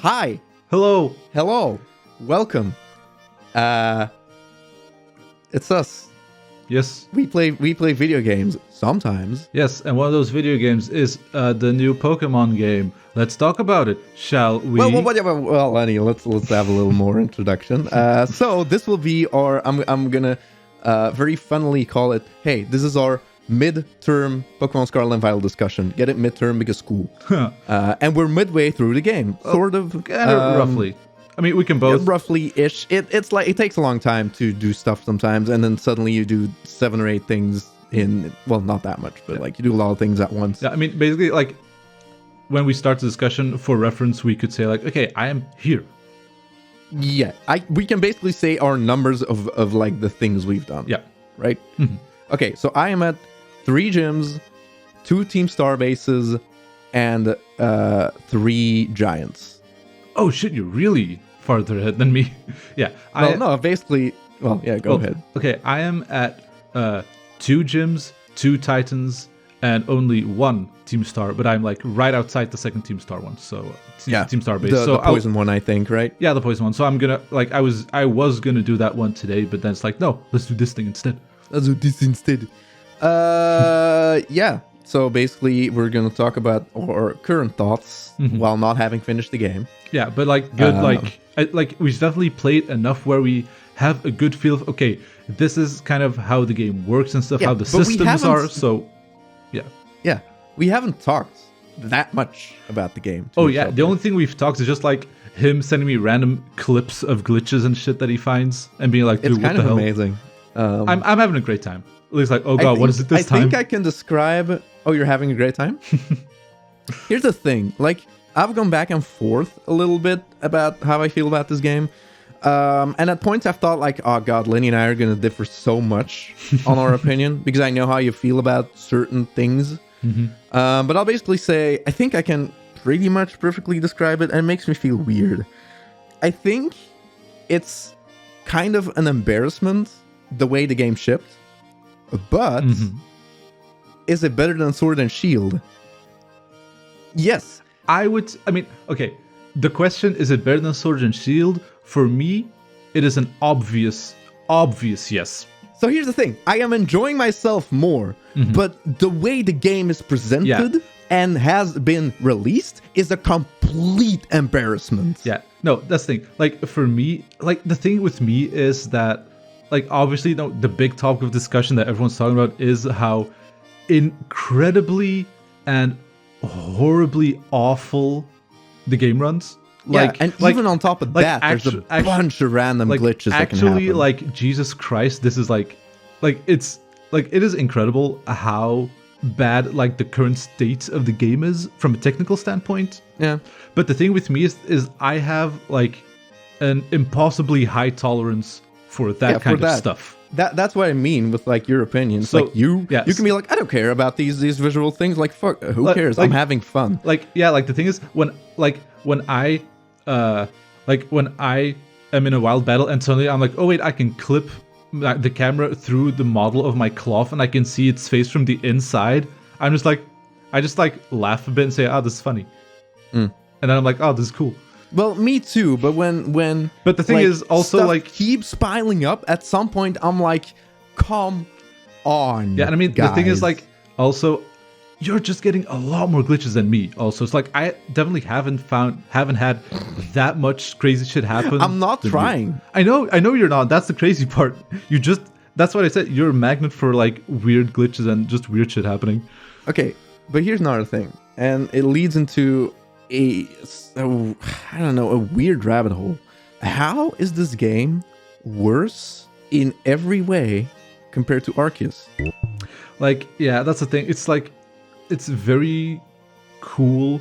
Hi. Hello. Hello. Welcome. It's us. Yes. We play video games sometimes. Yes, and one of those video games is the new Pokemon game. Let's talk about it, shall we? Well, Lenny, let's have a little more introduction. So this will be our. I'm gonna very funnily call it. Hey, this is our midterm Pokémon Scarlet Violet discussion. Get it midterm because school. And we're midway through the game, sort of. Roughly. I mean, we can both. Yeah, roughly-ish. It's like it takes a long time to do stuff sometimes, and then suddenly you do 7 or 8 things in. Well, not that much, but like you do a lot of things at once. Yeah, I mean, basically, like when we start the discussion, for reference, we could say like, okay, I am here. Yeah, we can basically say our numbers of like the things we've done. Yeah. Right? Mm-hmm. Okay, so I am at 3 gyms, 2 team star bases, and 3 giants. Oh shit, you're really farther ahead than me. Yeah. No, basically, well, yeah, go ahead. Okay, I am at 2 gyms, 2 titans, and only 1 team star, but I'm like right outside the second team star one. So yeah, team star base. The poison one, I think, right? Yeah, the poison one. So I'm gonna like I was gonna do that one today, but then it's like, no, let's do this thing instead. Let's do this instead. Yeah. So basically, we're gonna talk about our current thoughts while not having finished the game. Yeah, but like good, like we've definitely played enough where we have a good feel of, okay, this is kind of how the game works and stuff, how the systems are. So, yeah. Yeah, we haven't talked that much about the game. Oh yeah, the only thing we've talked is just like him sending me random clips of glitches and shit that he finds and being like, dude, what the hell? It's kind of amazing. I'm having a great time. At least like, oh god, what is it this time? I think I can describe. Oh, you're having a great time? Here's the thing. Like, I've gone back and forth a little bit about how I feel about this game. And at points I've thought like, oh god, Lenny and I are going to differ so much on our opinion because I know how you feel about certain things. But I'll basically say, I think I can pretty much perfectly describe it, and it makes me feel weird. I think it's kind of an embarrassment the way the game shipped, but is it better than Sword and Shield? Yes. I mean, okay, the question, is it better than Sword and Shield? For me, it is an obvious yes. So here's the thing. I am enjoying myself more, but the way the game is presented and has been released is a complete embarrassment. Yeah. No, that's the thing. Like, for me, like, the thing with me is that, like, obviously, the big topic of discussion that everyone's talking about is how incredibly and horribly awful the game runs. Like, and even on top of that, there's a bunch of random glitches that can happen. Actually, like, Jesus Christ, this is like it's like, it is incredible how bad like the current state of the game is from a technical standpoint. Yeah. But the thing with me is I have like an impossibly high tolerance for that kind of stuff. That's what I mean with like your opinions. So, like you can be like, I don't care about these visual things. Like, fuck, who cares? I'm having fun. Like, yeah, like the thing is when I am in a wild battle and suddenly I'm like, oh wait, I can clip the camera through the model of my cloth and I can see its face from the inside. I just laugh a bit and say, oh, this is funny. And then I'm like, oh, this is cool. Well, me too, but when but the thing is also stuff like keeps piling up, at some point I'm like, come on. Yeah, and I mean guys. The thing is like also you're just getting a lot more glitches than me. Also, it's like I definitely haven't had that much crazy shit happen. I'm not trying. You. I know you're not. That's the crazy part. That's what I said. You're a magnet for like weird glitches and just weird shit happening. Okay, but here's another thing, and it leads into a weird rabbit hole. How is this game worse in every way compared to Arceus? Like, yeah, that's the thing. It's like, it's very cool,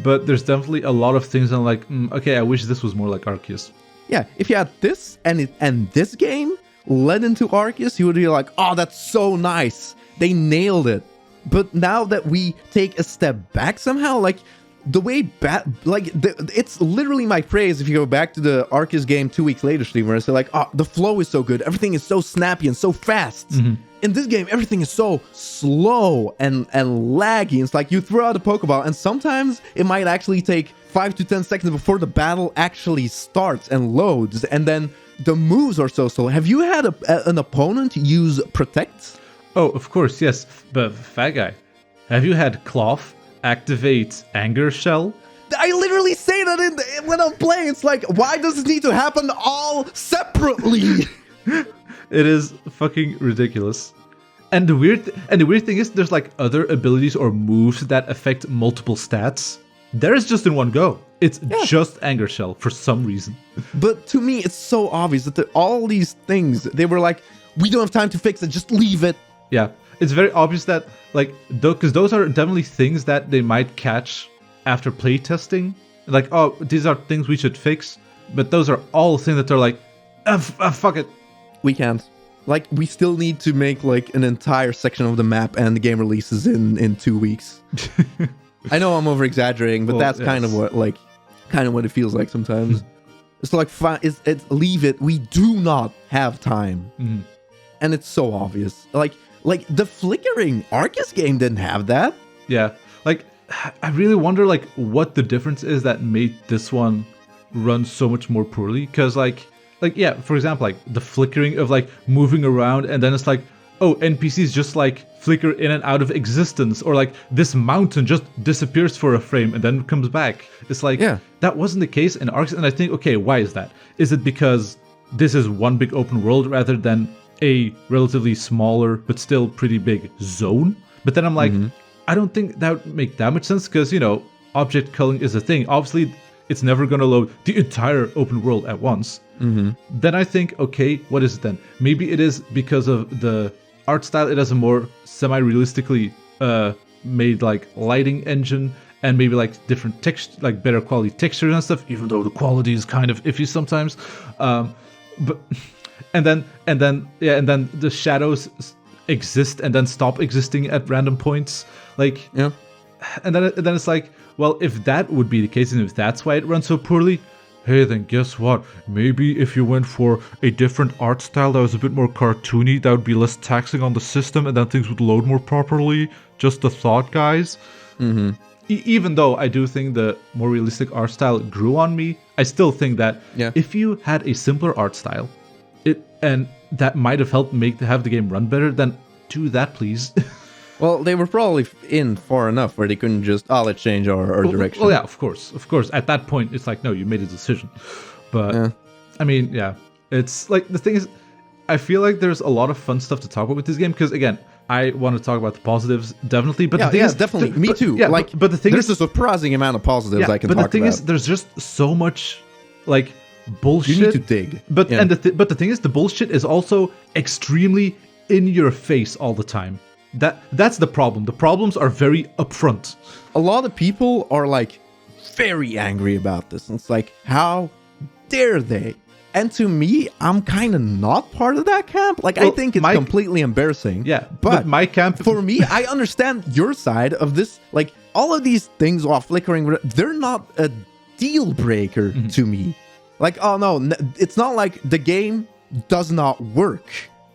but there's definitely a lot of things I'm like, okay, I wish this was more like Arceus. Yeah, if you had this and this game led into Arceus, you would be like, oh, that's so nice. They nailed it. But now that we take a step back somehow, like the way it's literally my praise if you go back to the Arceus game 2 weeks later stream where I say like, oh, the flow is so good, everything is so snappy and so fast. in this game, everything is so slow and laggy. It's like you throw out a Pokeball, and sometimes it might actually take 5 to 10 seconds before the battle actually starts and loads, and then the moves are so slow. Have you had an opponent use Protect? Oh, of course, yes. But Fat Guy, have you had Cloth activate Anger Shell? I literally say that when I'm playing. It's like, why does it need to happen all separately? It is fucking ridiculous. And the weird thing is, there's like other abilities or moves that affect multiple stats. There is just in one go. It's just Anger Shell for some reason. But to me, it's so obvious that all these things, they were like, we don't have time to fix it, just leave it. Yeah, it's very obvious that, like, because those are definitely things that they might catch after playtesting. Like, oh, these are things we should fix. But those are all things that are like, fuck it. We can't. Like, we still need to make, like, an entire section of the map, and the game releases in 2 weeks. I know I'm over-exaggerating, but that's kind of what it feels like sometimes. It's like, it's leave it. We do not have time. Mm-hmm. And it's so obvious. Like the flickering Arceus game didn't have that. Yeah. Like, I really wonder, like, what the difference is that made this one run so much more poorly. Because, like, yeah, for example, like, the flickering of, like, moving around, and then it's like, oh, NPCs just, like, flicker in and out of existence, or, like, this mountain just disappears for a frame and then comes back. It's like, that wasn't the case in Arceus, and I think, okay, why is that? Is it because this is one big open world rather than a relatively smaller but still pretty big zone? But then I'm like, I don't think that would make that much sense, because, you know, object culling is a thing. Obviously, it's never going to load the entire open world at once. Then I think, okay, what is it then? Maybe it is because of the art style. It has a more semi-realistically made, like, lighting engine, and maybe, like, different texture, like better quality textures and stuff, even though the quality is kind of iffy sometimes. But and then the shadows exist and then stop existing at random points. Like, and then it's like, well, if that would be the case, and if that's why it runs so poorly, hey, then guess what? Maybe if you went for a different art style that was a bit more cartoony, that would be less taxing on the system, and then things would load more properly. Just a thought, guys. Even though I do think the more realistic art style grew on me, I still think that if you had a simpler art style, and that might have helped have the game run better, then do that, please. Well, they were probably in far enough where they couldn't just, let's change our direction. Well, yeah, of course. At that point, it's like, no, you made a decision. But, I mean, yeah. It's like, the thing is, I feel like there's a lot of fun stuff to talk about with this game, because, again, I want to talk about the positives, definitely. But the thing is, definitely. Me too. Yeah, like, but the thing there's a surprising amount of positives I can talk about. But the thing is, there's just so much, like, bullshit. You need to dig. But but the thing is, the bullshit is also extremely in your face all the time. That's the problem. The problems are very upfront. A lot of people are, like, very angry about this. And it's like, how dare they? And to me, I'm kind of not part of that camp. Like, I think it's completely embarrassing. Yeah, but my camp... For me, I understand your side of this. Like, all of these things are flickering. They're not a deal breaker to me. Like, oh, no, it's not like the game does not work.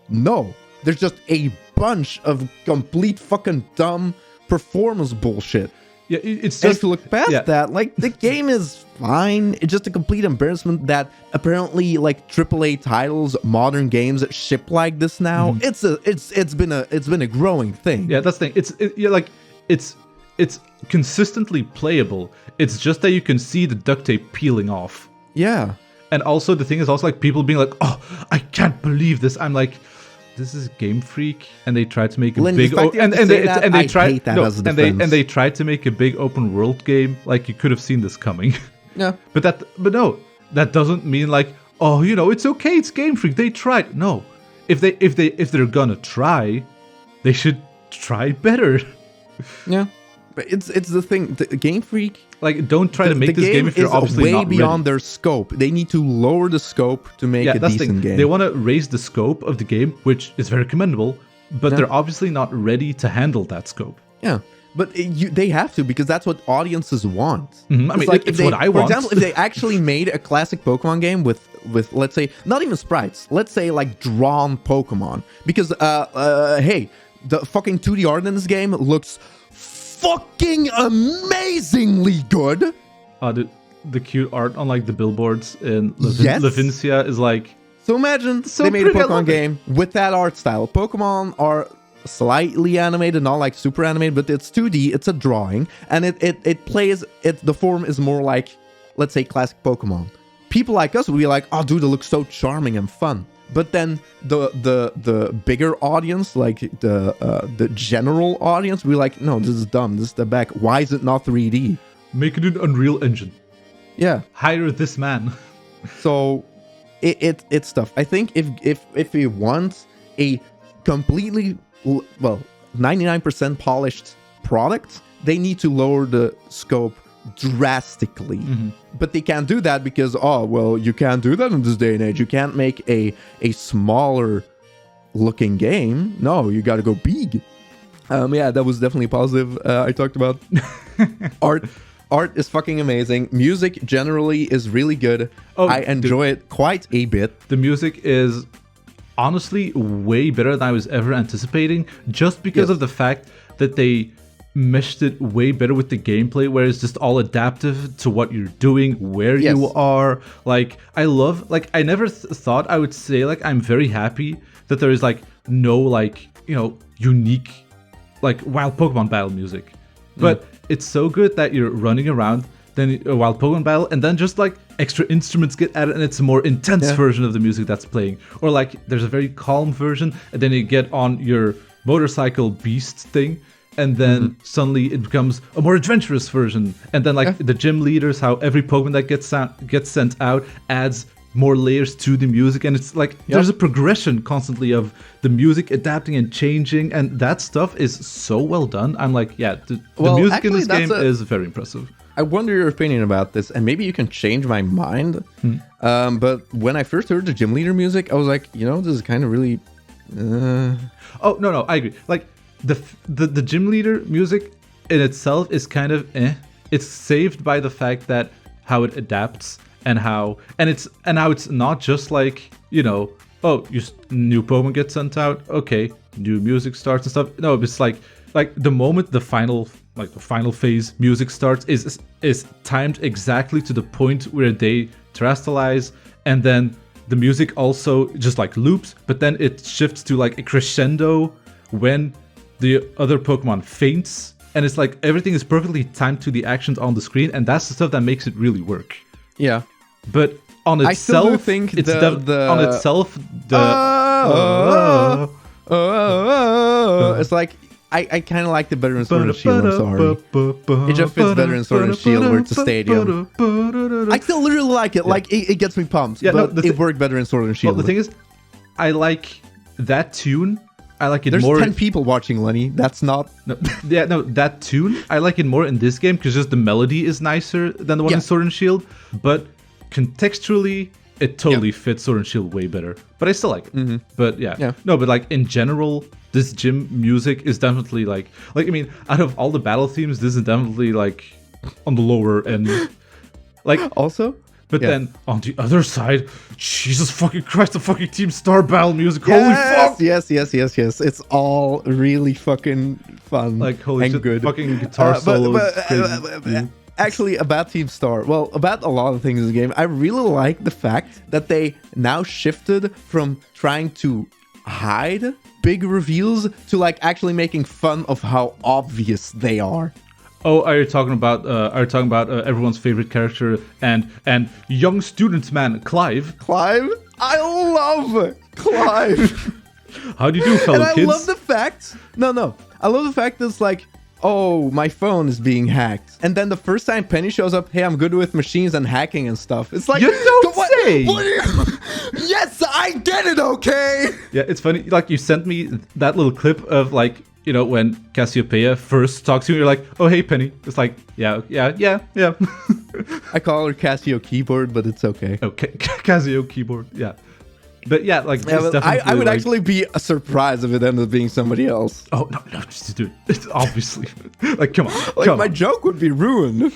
No, there's just a bunch of complete fucking dumb performance bullshit. Yeah, it's just... And if you look past that, like, the game is fine. It's just a complete embarrassment that apparently, like, AAA titles, modern games ship like this now. It's been a growing thing. Yeah, that's the thing. It's consistently playable. It's just that you can see the duct tape peeling off. Yeah. And also the thing is also, like, people being like, oh, I can't believe this. I'm like, this is Game Freak, and they tried to make a big they tried to make a big open world game. Like, you could have seen this coming. Yeah. But no, that doesn't mean, like, oh, you know, it's okay, it's Game Freak, they tried. No. If they're gonna try, they should try better. Yeah. But it's the thing, the Game Freak, like, don't try to make this game if you're obviously not ready. Way beyond their scope. They need to lower the scope to make a decent game. They want to raise the scope of the game, which is very commendable, but they're obviously not ready to handle that scope. Yeah, But they have to, because that's what audiences want. I mean, it's what I want. For example, if they actually made a classic Pokemon game with let's say, not even sprites, let's say like drawn Pokemon, because hey, the fucking 2D art in this game looks fucking amazingly good. The cute art on like the billboards in Yes. Levincia is like. So imagine So they made a pretty, I Pokemon love it. game with that art style. Pokemon are slightly animated, not like super animated, but it's 2D, it's a drawing, and it plays, the form is more like, let's say, classic Pokemon. People like us would be like, oh dude, it looks so charming and fun. But then the bigger audience, like the general audience, would be like, no, this is dumb, this is the back. Why is it not 3D? Make it an Unreal Engine. Yeah. Hire this man. So it's tough. I think if we want a completely, well, 99% polished product, they need to lower the scope drastically. But they can't do that because, oh, well, you can't do that in this day and age. You can't make a smaller looking game. No, you gotta go big. Yeah, that was definitely positive. I talked about art is fucking amazing. Music generally is really good. I enjoy it quite a bit. The music is honestly way better than I was ever anticipating, just because of the fact that they meshed it way better with the gameplay, where it's just all adaptive to what you're doing, where you are. Like, I love, like, I never thought I would say, like, I'm very happy that there is, like, no, like, you know, unique, like, wild Pokemon battle music. But it's so good that you're running around, then a wild Pokemon battle, and then just like extra instruments get added, and it's a more intense version of the music that's playing. Or like there's a very calm version, and then you get on your motorcycle beast thing, and then suddenly it becomes a more adventurous version. And then like the gym leaders, how every Pokemon that gets sent out adds more layers to the music, and it's like there's a progression constantly of the music adapting and changing, and that stuff is so well done. I'm like, yeah, the music actually, in this game is very impressive. I wonder your opinion about this, and maybe you can change my mind. But when I first heard the gym leader music, I was like, you know, this is kind of really. Oh no, I agree. Like the gym leader music in itself is kind of It's saved by the fact that how it adapts. And how it's not just like, you know, oh, new Pokemon gets sent out, okay, new music starts and stuff. No, it's like the moment the final phase music starts is timed exactly to the point where they terrestrialize, and then the music also just like loops, but then it shifts to like a crescendo when the other Pokemon faints, and it's like everything is perfectly timed to the actions on the screen, and that's the stuff that makes it really work. Yeah. But on itself, I still do think it's it's like I kind of like it better in Sword and Shield. I'm sorry, it just fits better in Sword and Shield where it's a stadium. I still literally like it. Like it gets me pumped. Yeah, but it worked better in Sword and Shield. Well, the thing is, I like that tune. I like it There's more. There's 10 people watching, Lenny. That's not. That tune. I like it more in this game because just the melody is nicer than the one in Sword and Shield. But contextually, it totally fits Sword and Shield way better. But I still like it. But no. But like in general, this gym music is definitely like I mean, out of all the battle themes, this is definitely like on the lower end. Like also. But then on the other side, Jesus fucking Christ, the fucking Team Star battle music. Holy fuck! Yes. It's all really fucking fun. Like holy and shit, good. Fucking guitar solos. Actually, about Team Star, well, about a lot of things in the game, I really like the fact that they now shifted from trying to hide big reveals to like actually making fun of how obvious they are. Oh, are you talking about everyone's favorite character and young student man, Clive? Clive? I love Clive. How do you do, fellow kids? I love the fact... No. I love the fact that it's like, oh, my phone is being hacked. And then the first time Penny shows up, hey, I'm good with machines and hacking and stuff. It's like... You don't say! What are you... Yes, I get it, okay? Yeah, it's funny. Like, you sent me that little clip of, like... You know, when Cassiopeia first talks to you, you're like, oh, hey, Penny. It's like, yeah. I call her Casio Keyboard, but it's okay. Okay, Casio Keyboard, yeah. But yeah, like Yeah, it's but definitely I would like, actually be surprised if it ended up being somebody else. Oh no, just dude, it's obviously like come on, Like come my on. joke would be ruined.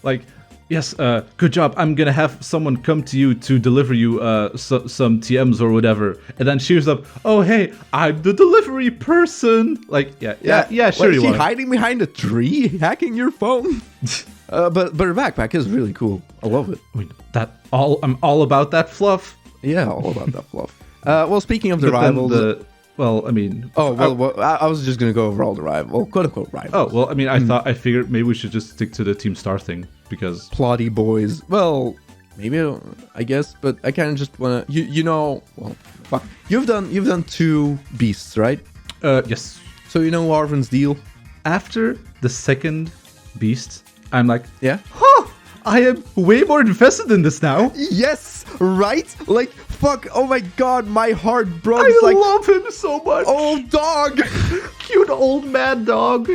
Like yes, good job. I'm gonna have someone come to you to deliver you some TMs or whatever, and then she's up. Oh hey, I'm the delivery person. Like yeah, sure Like, you she are. hiding behind a tree, hacking your phone. But her backpack is really cool. I love it. I mean I'm all about that fluff. Yeah, all about that fluff. Well, speaking of the But then rivals, well, I mean, I was just gonna go over all the rivals, quote unquote rivals. oh well, I mean, I figured maybe we should just stick to the Team Star thing because Plotty boys. Well, maybe I guess, but I kind of just wanna you know. Well, fuck. You've done 2 beasts, right? yes. So you know Arvin's deal. After the second beast, I'm like, Yeah. huh, I am way more invested in this now. Yes, right? Like, fuck, oh my god, my heart broke. I It's like, love him so much. oh, dog! Cute old mad dog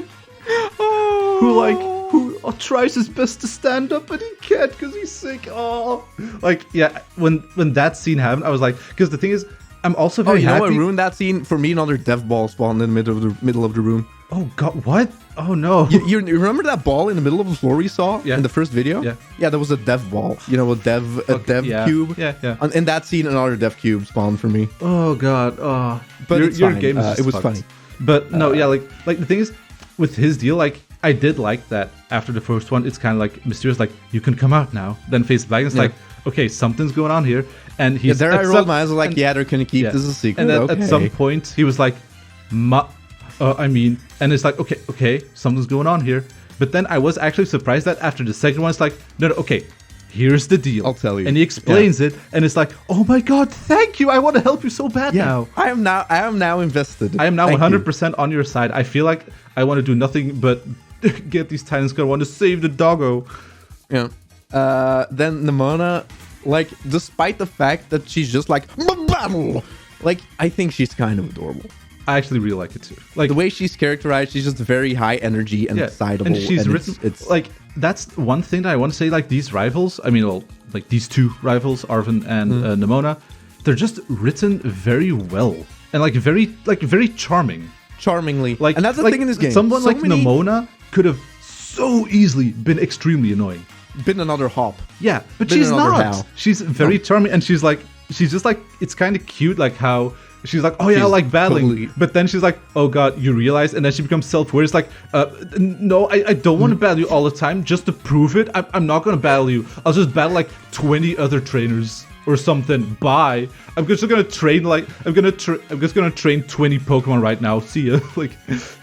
who tries his best to stand up but he can't because he's sick. Oh, like yeah. When that scene happened, I was like, because the thing is, I'm also very You know happy. what ruined that scene? For me, another death ball spawned in the middle of the room. Oh god, what? Oh no. You remember that ball in the middle of the floor we saw Yeah. in the first video? Yeah. Yeah, that was a dev ball. You know, a dev yeah. cube. Yeah. And in that scene, another dev cube spawned for me. Oh god. Oh, But your fine. game is just it was fucked. funny. But no, yeah, like the thing is, with his deal, like I did like that after the first one, it's kind of like mysterious, like you can come out now. Then face back, it's like, okay, something's going on here, and Yeah, he's there I at rolled some- my eyes like, and- yeah, they're gonna keep yeah. this a secret. And then okay. at some point, he was like, and it's like, okay, something's going on here. But then I was actually surprised that after the second one, it's like, no, okay, here's the deal. I'll tell you. And he explains it, and it's like, oh my god, thank you. I want to help you so bad now. I am now invested. I am now Thank you. 100% on your side. I feel like I want to do nothing but get these Titans. I want to save the doggo. Yeah. Then Nimona, like, despite the fact that she's just like battle, like, I think she's kind of adorable. I actually really like it too. Like The way she's characterized, she's just very high energy and excitable. and she's and written. It's like that's one thing that I want to say. Like these rivals, I mean, well, like these 2 rivals, Arvin and Nimona, they're just written very well and like very charming. charmingly. Like and that's the thing in this game. Someone So like many- Nimona could have so easily been extremely annoying. been another hop. Yeah, but Been she's another not. Hal. She's very charming, and she's just like, it's kind of cute, like how she's like, oh yeah, I She's like battling, totally- but then she's like, oh god, you realize, and then she becomes self-aware. It's like, no, I don't want to battle you all the time, just to prove it. I'm not gonna battle you. I'll just battle like 20 other trainers or something. Bye. I'm just gonna train I'm just gonna train 20 Pokemon right now. See ya. Like,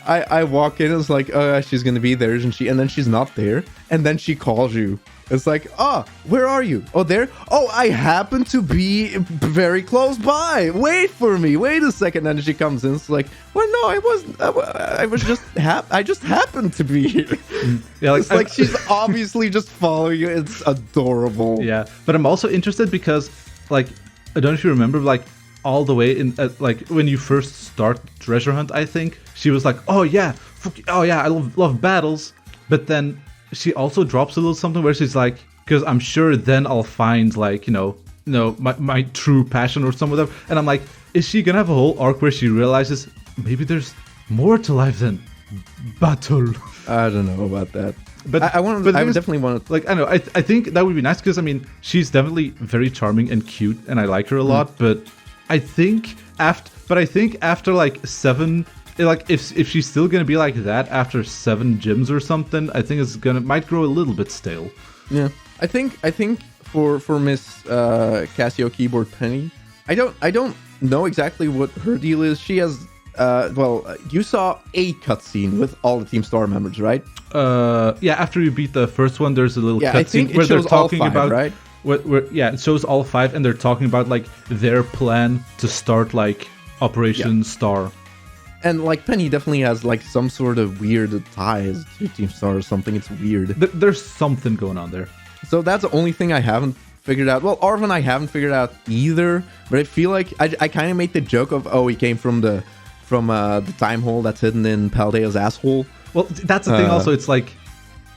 I walk in, it's like, oh, she's gonna be there, isn't she? And then she's not there, and then she calls you. It's like, oh, where are you? Oh, there? Oh, I happen to be very close by. Wait for me. Wait a second. And then she comes in. It's like, well, no, I wasn't. I was just I just happened to be here. yeah, It's like she's obviously just following you. It's adorable. Yeah, but I'm also interested because, like, I don't know if you remember, like, all the way in, like, when you first start Treasure Hunt, I think, she was like, oh yeah, I love battles, but then she also drops a little something where she's like, because I'm sure then I'll find, like, my true passion or some of them, and I'm like, is she gonna have a whole arc where she realizes maybe there's more to life than battle? I don't know about that. But I want. but the I thing would is, definitely want to. like, I don't know. I think that would be nice because I mean she's definitely very charming and cute, and I like her a lot. But I think after like 7, like if she's still gonna be like that after 7 gyms or something, I think might grow a little bit stale. Yeah, I think for Miss Casio Keyboard Penny, I don't know exactly what her deal is. She has. You saw a cutscene with all the Team Star members, right? Yeah. After you beat the first one, there's a little Yeah, I think cutscene it where they're shows all talking 5, about right? Yeah, it shows all 5, and they're talking about like their plan to start like Operation Star. And like Penny definitely has like some sort of weird ties to Team Star or something. It's weird. There's something going on there. So that's the only thing I haven't figured out. Well, Arvin I haven't figured out either. But I feel like I kind of made the joke of, oh, he came from the time hole that's hidden in Paldea's asshole. Well, that's the thing. Also, it's like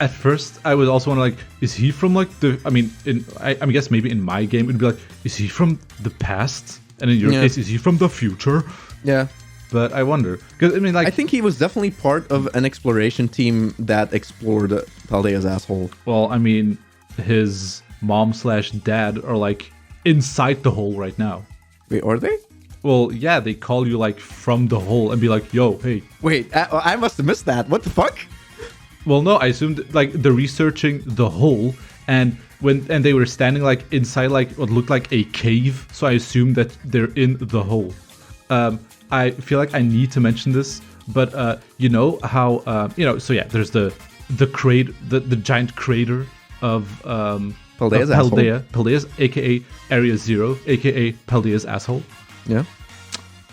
at first I was also wondering, like, is he from like the? I mean, I guess maybe in my game it'd be like, is he from the past? And in your case, is he from the future? Yeah. But I wonder, because I mean, like, I think he was definitely part of an exploration team that explored Paldea's asshole. Well, I mean, his mom/dad are like inside the hole right now. Wait, are they? Well, yeah, they call you like from the hole and be like, "Yo, hey." Wait, I must have missed that. What the fuck? Well, no, I assumed like they're researching the hole, and they were standing like inside like what looked like a cave, so I assumed that they're in the hole. I feel like I need to mention this, but you know how so yeah, there's the giant crater of Paldea's, aka Area Zero, aka Paldea's asshole. Yeah.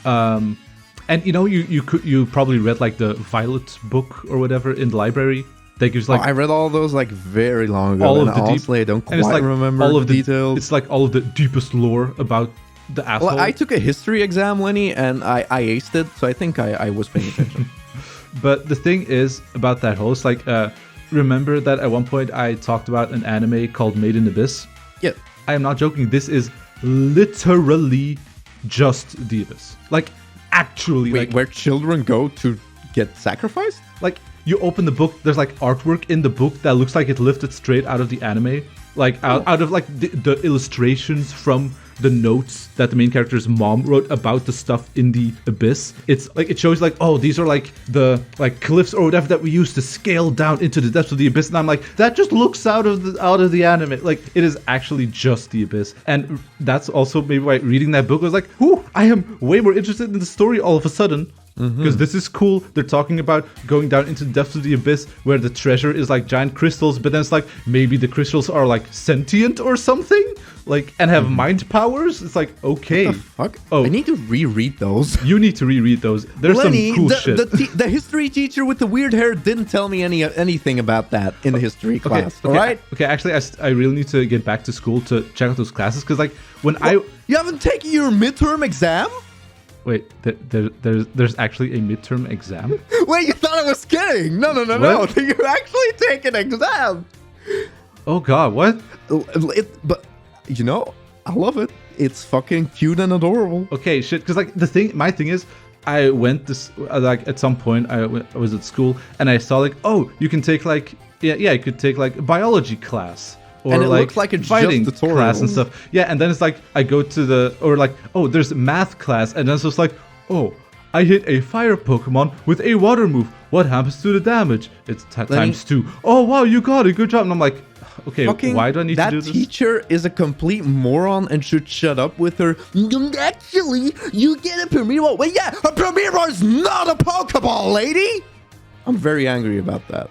And you probably read like the Violet book or whatever in the library. That gives like I read all those like very long ago. I don't quite remember all of the details. It's like all of the deepest lore about the asshole. Well, I took a history exam, Lenny, and I aced it, so I think I was paying attention. But the thing is about that hole, it's like, remember that at one point I talked about an anime called Made in Abyss? Yeah. I am not joking. This is literally just the Abyss. Like, actually. Wait, like, where children go to get sacrificed? Like, you open the book, there's like artwork in the book that looks like it lifted straight out of the anime. Like, out of like the illustrations from the notes that the main character's mom wrote about the stuff in the Abyss. It's like, it shows like, oh, these are like the like cliffs or whatever that we use to scale down into the depths of the Abyss. And I'm like, that just looks out of the anime. Like, it is actually just the Abyss. And that's also maybe why reading that book I was like, whoo, I am way more interested in the story all of a sudden. Because this is cool. They're talking about going down into the depths of the Abyss where the treasure is like giant crystals, but then it's like maybe the crystals are like sentient or something, like, and have mind powers. It's like, okay. What the fuck? Oh, I need to reread those. You need to reread those. There's Lenny, some cool shit. The history teacher with the weird hair didn't tell me anything about that in the history class. Okay, all right? Okay, actually, I really need to get back to school to check out those classes because, like, when You haven't taken your midterm exam? Wait, there's actually a midterm exam? Wait, you thought I was kidding? No. You're actually taking an exam. Oh God, what? But you know, I love it. It's fucking cute and adorable. Okay, shit. Because like my thing is, I went this like at some point I was at school and I saw like, oh, you can take like you could take like a biology class. Or and it like looks like it's fighting just tutorials. class and stuff. Yeah, and then it's like I go to oh, there's math class, and then it's just like, oh, I hit a fire Pokemon with a water move. What happens to the damage? It's times 2. Oh wow, you got it. Good job. And I'm like, okay, why do I need to do this? That teacher is a complete moron and should shut up with her. Actually, you get a Premier. Wait, yeah, a Premier is not a Pokeball, lady. I'm very angry about that.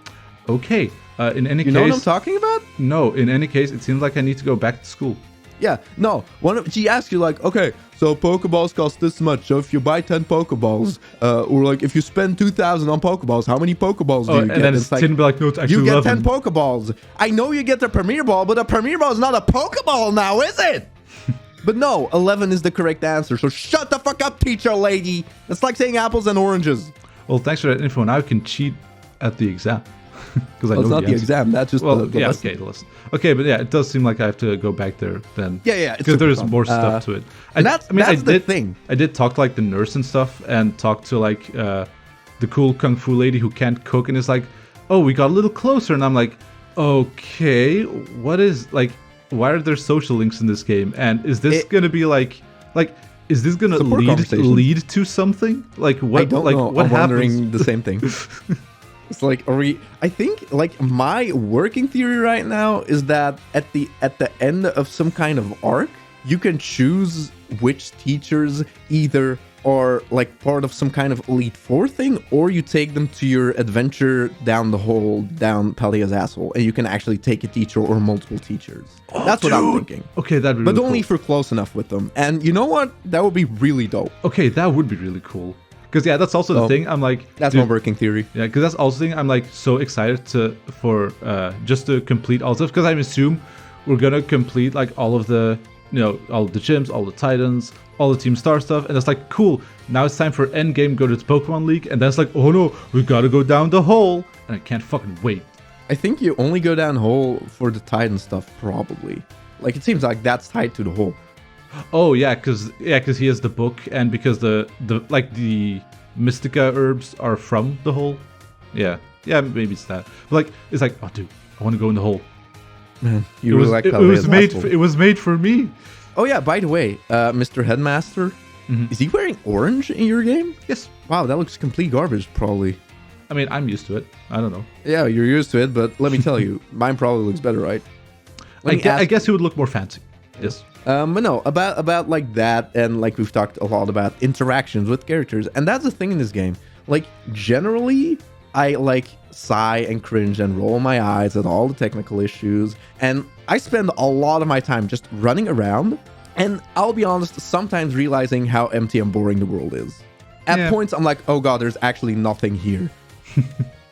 Okay. In any case, you know what I'm talking about? No. In any case, it seems like I need to go back to school. Yeah. No. She asks you like, okay, so Pokeballs cost this much. So if you buy 10 Pokeballs, or like if you spend 2,000 on Pokeballs, how many Pokeballs do you get? And then it's like, be like, no, it's actually you get 11. 10 Pokeballs. I know you get the Premier Ball, but a Premier Ball is not a Pokeball now, is it? But no, 11 is the correct answer. So shut the fuck up, teacher lady. It's like saying apples and oranges. Well, thanks for that info. Now I can cheat at the exam. Because it's not the exam. That's just the lesson. Okay, the lesson. Okay, but yeah, it does seem like I have to go back there then. Yeah. Because there's more stuff to it. That's the thing. I did talk to like the nurse and stuff, and talk to like the cool kung fu lady who can't cook, and it's like, oh, we got a little closer, and I'm like, okay, what is like? Why are there social links in this game? And is this gonna be like? Is this gonna lead to something? Like what? I don't know. What I'm happens? wondering the same thing. It's like, I think like my working theory right now is that at the end of some kind of arc, you can choose which teachers either are like part of some kind of Elite Four thing, or you take them to your adventure down the hole, down Paldea's asshole, and you can actually take a teacher or multiple teachers. That's what I'm thinking. Okay, that'd be but really only cool. for close enough with them. And you know what? That would be really dope. Okay, that would be really cool. Because yeah, that's also the thing. I'm like, that's my working theory. Yeah, because that's also the thing. I'm like so excited for just to complete all stuff. Because I assume we're gonna complete like all of the all of the gyms, all the Titans, all the Team Star stuff, and it's like cool. Now it's time for Endgame. Go to the Pokemon League, and then it's like, oh no, we gotta go down the hole, and I can't fucking wait. I think you only go down hole for the Titan stuff, probably. Like it seems like that's tied to the hole. Oh yeah, because he has the book, and because the Mystica herbs are from the hole. Yeah, maybe it's that. But like, it's like, oh dude, I want to go in the hole. Man, It was made for me. Oh yeah, by the way, Mr. Headmaster, is he wearing orange in your game? Yes. Wow, that looks complete garbage, probably. I mean, I'm used to it. I don't know. Yeah, you're used to it, but let me tell you, mine probably looks better, right? I guess he would look more fancy. Yes. But no, about like that, and like we've talked a lot about interactions with characters, and that's the thing in this game. Like, generally, I like sigh and cringe and roll my eyes at all the technical issues, and I spend a lot of my time just running around, and I'll be honest, sometimes realizing how empty and boring the world is. At points, I'm like, oh god, there's actually nothing here.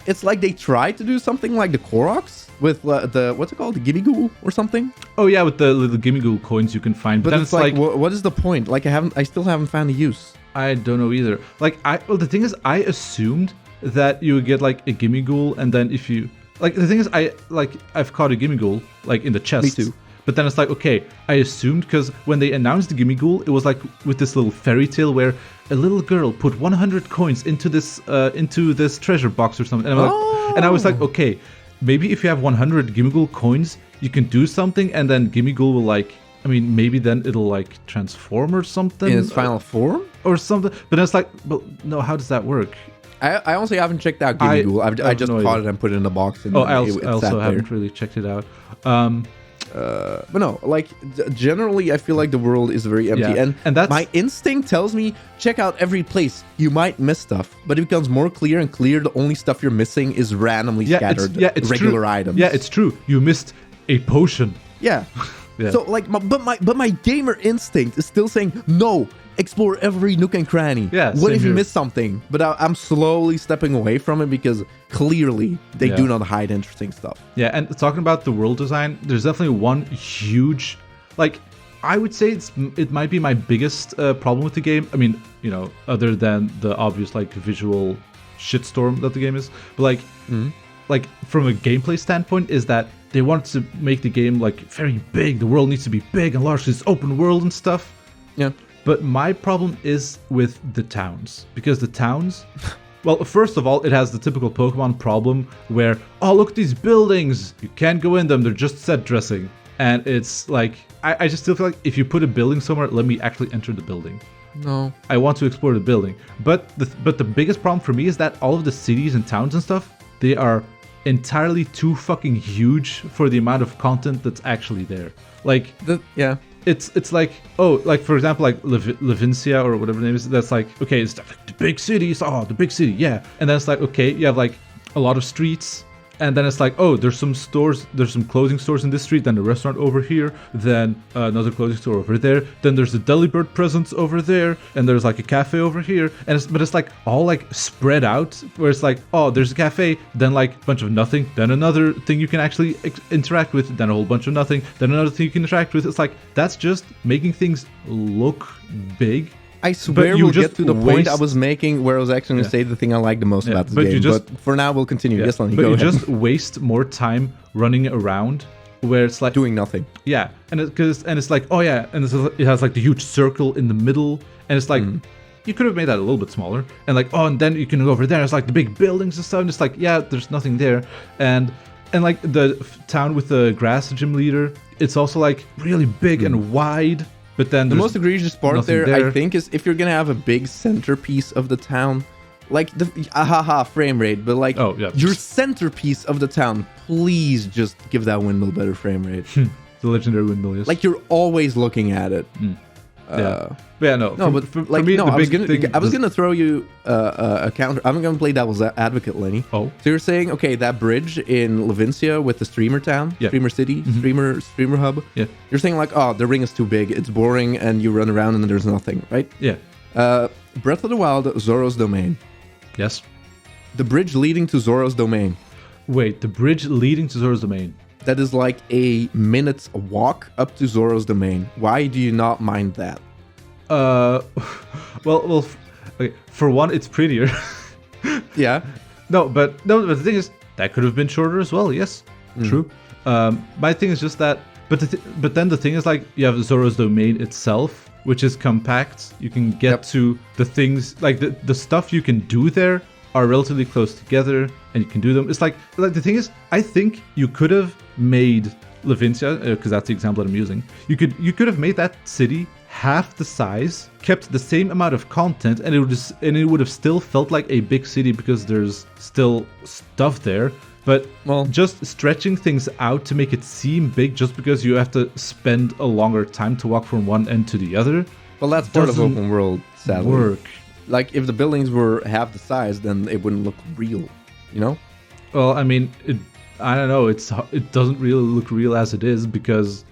It's like they tried to do something like the Koroks with the, what's it called, the Gimmighoul or something? Oh yeah, with the little Gimmighoul coins you can find. But then it's like what is the point? Like, I still haven't found a use. I don't know either. Like, the thing is, I assumed that you would get like a Gimmighoul, and then if you, like, the thing is, I've caught a Gimmighoul like in the chest. Me too. But then it's like, okay, I assumed, because when they announced the Gimmighoul, it was like with this little fairy tale where a little girl put 100 coins into this treasure box or something. And I was like, okay, maybe if you have 100 Gimmighoul coins, you can do something, and then Gimmighoul will like, I mean, maybe then it'll like transform or something. In its final form? Or something. But it's like, well, no, how does that work? I honestly haven't checked out Gimmighoul. I just caught it and put it in a box. And I also haven't really checked it out. But no, like, generally, I feel like the world is very empty. Yeah. And that's, my instinct tells me, check out every place. You might miss stuff, but it becomes more clear and clear. The only stuff you're missing is randomly scattered it's regular true. items. Yeah, it's true. You missed a potion. Yeah. Yeah. So, like, but my gamer instinct is still saying, no, explore every nook and cranny. Yeah, what if you here. miss something? But I'm slowly stepping away from it because clearly they do not hide interesting stuff. Yeah, and talking about the world design, there's definitely one huge, like, I would say it might be my biggest problem with the game. I mean, you know, other than the obvious, like, visual shitstorm that the game is. But, like from a gameplay standpoint, is that they want to make the game, like, very big. The world needs to be big and large. It's open world and stuff. Yeah. But my problem is with the towns. Because the towns... Well, first of all, it has the typical Pokemon problem where, oh, look at these buildings. You can't go in them. They're just set dressing. And it's like, I just still feel like if you put a building somewhere, let me actually enter the building. No. I want to explore the building. But the biggest problem for me is that all of the cities and towns and stuff, they are entirely too fucking huge for the amount of content that's actually there. Like, it's like, oh, like, for example, like Levincia or whatever the name is, that's like, okay, it's like the big cities, the big city, yeah. And then it's like, okay, you have like a lot of streets, and then it's like, oh, there's some stores, there's some clothing stores in this street, then a restaurant over here, then another clothing store over there, then there's a Delibird presence over there, and there's like a cafe over here, and but it's like all like spread out, where it's like, oh, there's a cafe, then like a bunch of nothing, then another thing you can actually interact with, then a whole bunch of nothing, then another thing you can interact with. It's like, that's just making things look big. I swear we'll get to the point I was making where I was actually going to say the thing I like the most about this game. But for now, we'll continue. Yes, Lenny, go ahead. But you just waste more time running around where it's like... doing nothing. Yeah. And it's like, oh yeah, and it has like the huge circle in the middle. And it's like, you could have made that a little bit smaller. And like, oh, and then you can go over there. It's like the big buildings and stuff. And it's like, yeah, there's nothing there. And like the town with the grass gym leader, it's also like really big and wide. But then the most egregious part there, I think, is if you're gonna have a big centerpiece of the town, like the frame rate, but like your centerpiece of the town, please just give that windmill better frame rate. The legendary windmill, yes. Like, you're always looking at it. I was gonna throw you a counter. I'm gonna play devil's advocate, Lenny. Oh, so you're saying, okay, that bridge in Levincia with the streamer town, streamer city, streamer hub. Yeah. You're saying like, oh, the ring is too big, it's boring, and you run around and there's nothing, right? Yeah. Breath of the Wild, Zoro's domain. Yes. The bridge leading to Zoro's domain. Wait, the bridge leading to Zoro's domain. That is like a minute's walk up to Zoro's domain. Why do you not mind that? Well, okay. For one, it's prettier. Yeah. No, but the thing is, that could have been shorter as well. Yes, true. My thing is just that, but then the thing is, like, you have Zora's domain itself, which is compact. You can get to the things, like the stuff you can do there are relatively close together, and you can do them. It's like the thing is, I think you could have made Levincia, because that's the example that I'm using. You could have made that city half the size, kept the same amount of content, and it would have still felt like a big city because there's still stuff there. But just stretching things out to make it seem big just because you have to spend a longer time to walk from one end to the other. Well, that's part of open world, sadly. Work. Like, if the buildings were half the size, then it wouldn't look real, you know? Well, I mean, I don't know. It doesn't really look real as it is because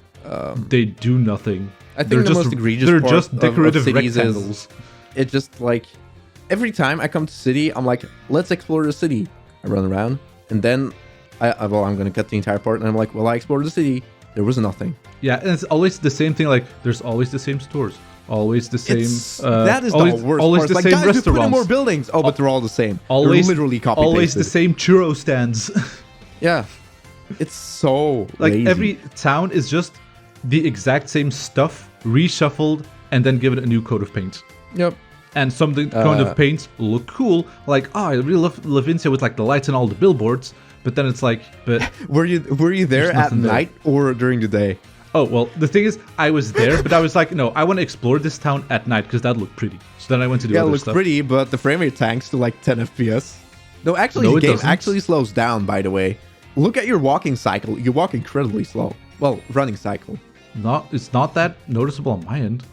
they do nothing. I think the most egregious they're part just decorative of cities rectangles. is it just like every time I come to city, I'm like, let's explore the city. I run around, and then I'm gonna cut the entire part, and I'm like, well, I explored the city. There was nothing. Yeah, and it's always the same thing. Like, there's always the same stores, always the same. That is always, the worst. Always part. the Like, same guys, we put in restaurants. more buildings. Oh, but they're all the same. Always they're literally copy Always the pasted. same churro stands. Yeah, it's so Like lazy. every town is just the exact same stuff reshuffled and then given a new coat of paint. Yep. And some coat of paints look cool. Like, oh, I really love Levincia with like the lights and all the billboards. But then it's like, but Were you there at night or during the day? oh well, the thing is, I was there, but I was like, no, I want to explore this town at night because that looked pretty. So then I went to do Yeah, it other looks stuff. pretty, but the frame rate tanks to like 10 FPS. No, actually, No, the it game doesn't. actually slows down, by the way. Look at your walking cycle. You walk incredibly slow. Well, running cycle. It's not that noticeable on my end.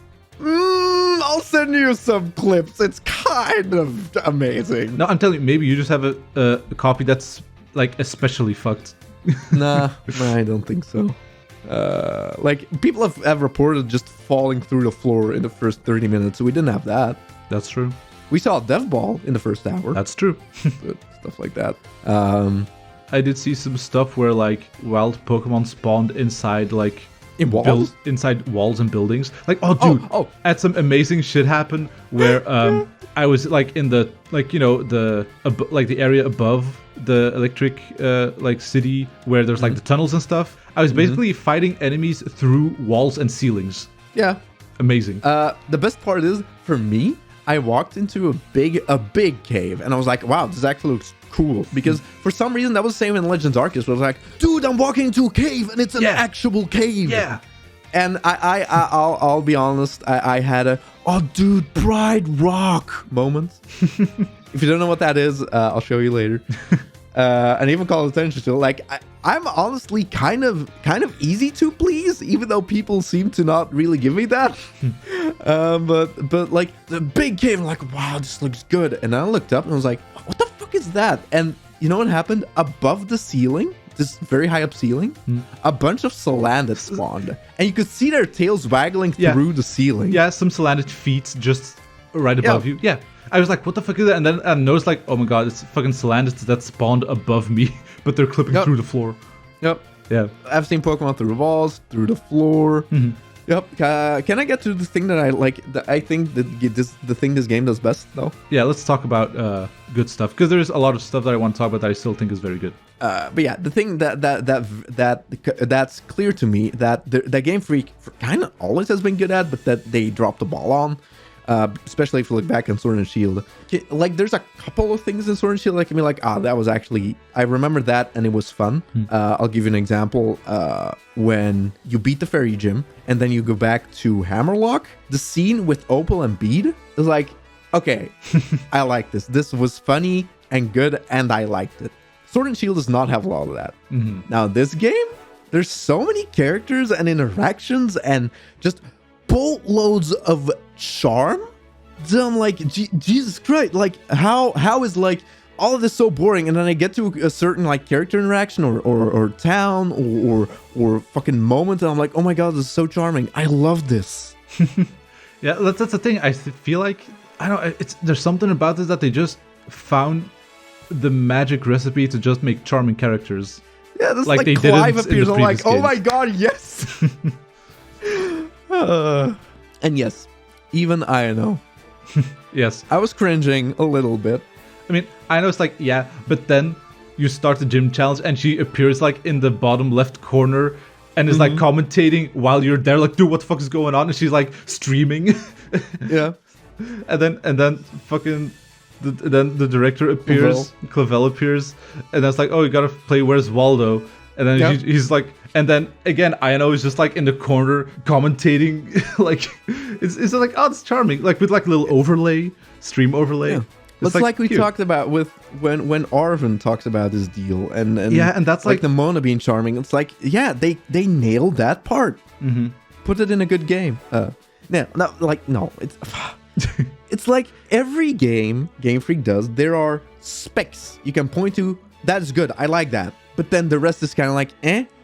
I'll send you some clips. It's kind of amazing. No, I'm telling you, maybe you just have a copy that's like especially fucked. Nah, I don't think so. Like, people have reported just falling through the floor in the first 30 minutes, so we didn't have that. That's true. We saw a dev ball in the first hour. That's true. Stuff like that. I did see some stuff where like wild Pokemon spawned inside like In walls? inside walls and buildings. Like, oh dude, had some amazing shit happen where I was like in the like, you know, the area above the electric like city where there's like the tunnels and stuff. I was basically fighting enemies through walls and ceilings. Yeah. Amazing. The best part is, for me, I walked into a big cave, and I was like, wow, this actually looks cool. Because for some reason, that was the same in Legends Arceus, where I was like, dude, I'm walking into a cave, and it's an actual cave. Yeah. And I'll be honest, I had a, oh, dude, Pride Rock moment. If you don't know what that is, I'll show you later. And even call attention to it. Like, I'm honestly kind of easy to please, even though people seem to not really give me that. But like the big cave, I'm like, wow, this looks good. And I looked up and I was like, what the fuck is that? And you know what happened? Above the ceiling, this very high up ceiling, a bunch of Salandit spawned, and you could see their tails waggling through the ceiling. Yeah, some Salandit feet just right above you. Yeah. I was like, what the fuck is that? And then I noticed like, oh my god, it's fucking Salandits that spawned above me, but they're clipping through the floor. Yep. Yeah. I've seen Pokemon through the walls, through the floor. Yep. Can I get to the thing that I like? I think that the thing this game does best, though. Yeah, let's talk about good stuff, because there's a lot of stuff that I want to talk about that I still think is very good. But yeah, the thing that's clear to me that Game Freak kind of always has been good at, but that they dropped the ball on. Especially if you look back on Sword and Shield. Like, there's a couple of things in Sword and Shield that can be like, that was actually, I remember that and it was fun. I'll give you an example. When you beat the Fairy Gym and then you go back to Hammerlock, the scene with Opal and Bead is like, okay, I like this. This was funny and good, and I liked it. Sword and Shield does not have a lot of that. Now, this game, there's so many characters and interactions and just boatloads of charm. So I'm like, Jesus Christ, like how is like all of this so boring? And then I get to a certain like character interaction or town or fucking moment, and I'm like, oh my god, this is so charming. I love this. Yeah, that's the thing. I feel like, I don't. There's something about this that they just found the magic recipe to just make charming characters. Yeah, this like like they Clive didn't in appears. the I'm like, previous oh my games. god, yes. And yes, even I know. Yes. I was cringing a little bit. I mean, I know it's like, yeah, but then you start the gym challenge and she appears like in the bottom left corner and is like commentating while you're there, like, dude, what the fuck is going on? And she's like streaming. Yeah. And then fucking then the director appears, Clavel appears, and that's like, oh, you gotta play Where's Waldo? And then he's like, and then again, Ayano is just like in the corner commentating, like it's like, oh, it's charming, like with like a little overlay, stream overlay. Yeah. It's like we talked about with when Arvin talks about his deal, and that's like the Mona being charming. It's like, yeah, they nailed that part. Mm-hmm. Put it in a good game. It's like every game Game Freak does, there are specs you can point to. That's good. I like that. But then the rest is kind of like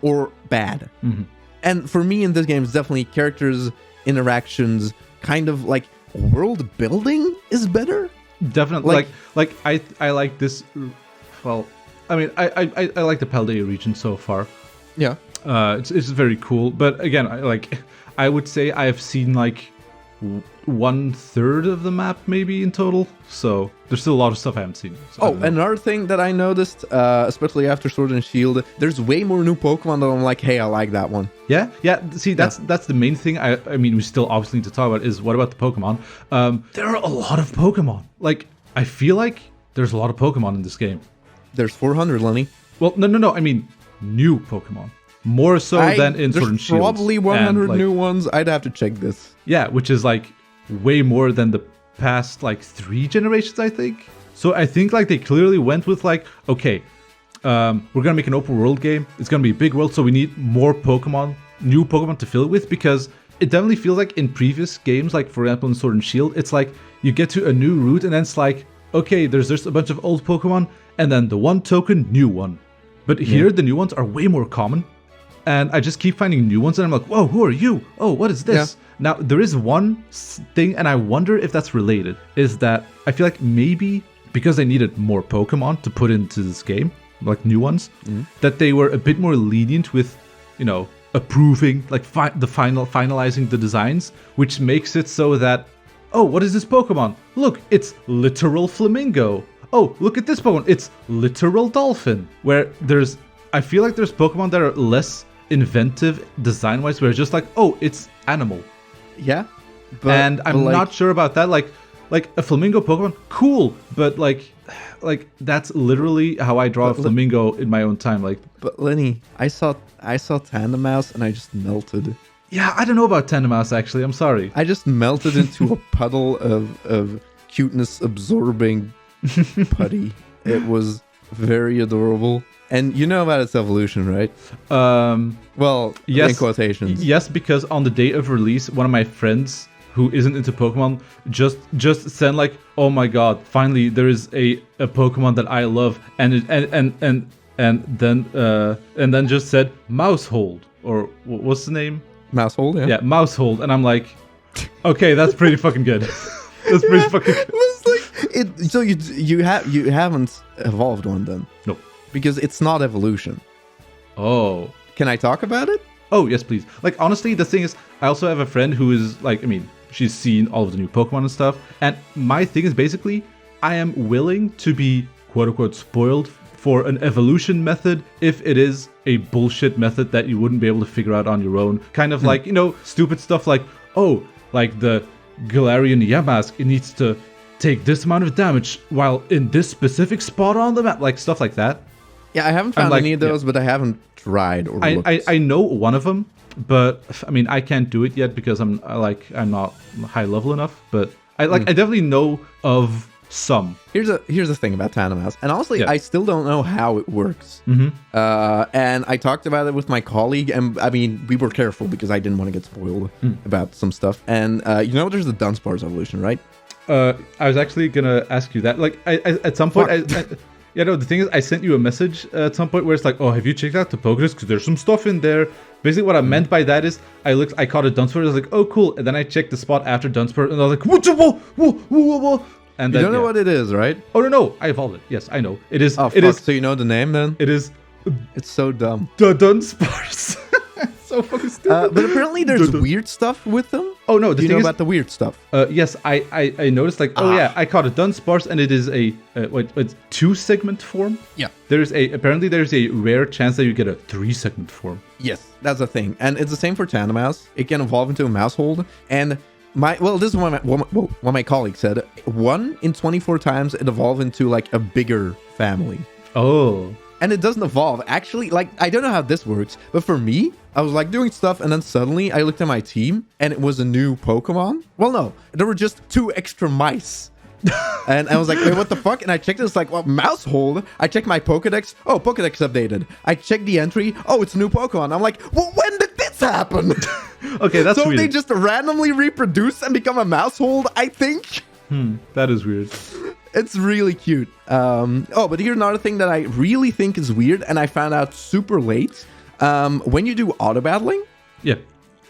or bad. Mm-hmm. And for me in this game, it's definitely characters, interactions, kind of like world building is better. Definitely, like I like this. Well, I mean, I like the Paldea region so far. Yeah, it's very cool. But again, I would say I have seen like 1/3 of the map maybe in total. So there's still a lot of stuff I haven't seen. So another thing that I noticed, especially after Sword and Shield, there's way more new Pokemon that I'm like, hey, I like that one. Yeah. See, that's the main thing. I mean, we still obviously need to talk about is what about the Pokemon? There are a lot of Pokemon. Like, I feel like there's a lot of Pokemon in this game. There's 400, Lenny. Well, no. I mean, new Pokemon. More so than in Sword and Shield. There's probably 100 new ones. I'd have to check this. Yeah, which is like way more than the past like 3 generations, I think. So I think like they clearly went with like, okay, we're gonna make an open world game. It's gonna be a big world, so we need more Pokemon, new Pokemon to fill it with, because it definitely feels like in previous games, like for example in Sword and Shield, it's like you get to a new route and then it's like, okay, there's just a bunch of old Pokemon and then the one token new one. But here the new ones are way more common. And I just keep finding new ones, and I'm like, whoa, who are you? Oh, what is this? Yeah. Now, there is one thing, and I wonder if that's related, is that I feel like maybe because they needed more Pokemon to put into this game, like new ones, that they were a bit more lenient with, approving, like finalizing the designs, which makes it so that, oh, what is this Pokemon? Look, it's literal flamingo. Oh, look at this Pokemon. It's literal dolphin. Where I feel like there's Pokemon that are less inventive design-wise, where it's just like, oh, it's animal. Yeah. And I'm not sure about that. Like a flamingo Pokemon, cool, but like that's literally how I draw a flamingo in my own time. But Lenny, I saw Tandemaus and I just melted. Yeah, I don't know about Tandemaus actually. I'm sorry. I just melted into a puddle of cuteness absorbing putty. It was very adorable. And you know about its evolution, right? Well, yes, in quotations. Yes, because on the day of release, one of my friends who isn't into Pokemon just sent like, oh my god, finally there is a Pokemon that I love, and then just said Mousehold, or what's the name? Mousehold, yeah. Yeah, Mousehold, and I'm like, okay, that's pretty fucking good. That's pretty fucking good. So you haven't evolved one then? Nope. Because it's not evolution. Oh. Can I talk about it? Oh, yes, please. Like, honestly, the thing is, I also have a friend who is, like, I mean, she's seen all of the new Pokemon and stuff. And my thing is basically, I am willing to be, quote-unquote, spoiled for an evolution method if it is a bullshit method that you wouldn't be able to figure out on your own. Kind of like, stupid stuff like, oh, like the Galarian Yamask, it needs to take this amount of damage while in this specific spot on the map. Like, stuff like that. Yeah, I haven't found any of those, but I haven't tried or looked. I know one of them, but I mean I can't do it yet because I'm not high level enough. But I definitely know of some. Here's the thing about Tandemaus, and honestly, I still don't know how it works. Mm-hmm. And I talked about it with my colleague, and I mean we were careful because I didn't want to get spoiled about some stuff. And there's the Dunsparce evolution, right? I was actually gonna ask you that. Like, I at some point, yeah, no. The thing is, I sent you a message at some point where it's like, "Oh, have you checked out the Pokédex? Because there's some stuff in there." Basically, what I meant by that is, I caught a Dunsparce. I was like, "Oh, cool!" And then I checked the spot after Dunsparce, and I was like, "Whoa!" And you don't know what it is, right? Oh no, I evolved it. Yes, I know. It is. Oh, it is. So you know the name then? It is. It's so dumb. The Dunsparce. So fucking stupid. But apparently there's weird stuff with them. Oh no, Do you know about the weird stuff? yes, I noticed like, oh yeah, I caught a Dunsparce, and it is a what, 2-segment form. Yeah. Apparently there's a rare chance that you get a 3-segment form. Yes, that's the thing. And it's the same for Tandemaus. It can evolve into a Mousehold. And this is what my colleague said. 1 in 24 times it evolved into like a bigger family. Oh. And it doesn't evolve. Actually, like, I don't know how this works, but for me, I was like doing stuff, and then suddenly I looked at my team and it was a new Pokemon. Well, no, there were just 2 extra mice. And I was like, wait, what the fuck? And I checked this, like, well, Mousehold. I checked my Pokedex. Oh, Pokedex updated. I checked the entry. Oh, it's a new Pokemon. I'm like, well, when did this happen? Okay, that's so weird. They just randomly reproduce and become a Mousehold, I think. That is weird. It's really cute. But here's another thing that I really think is weird, and I found out super late. When you do auto battling, Yeah.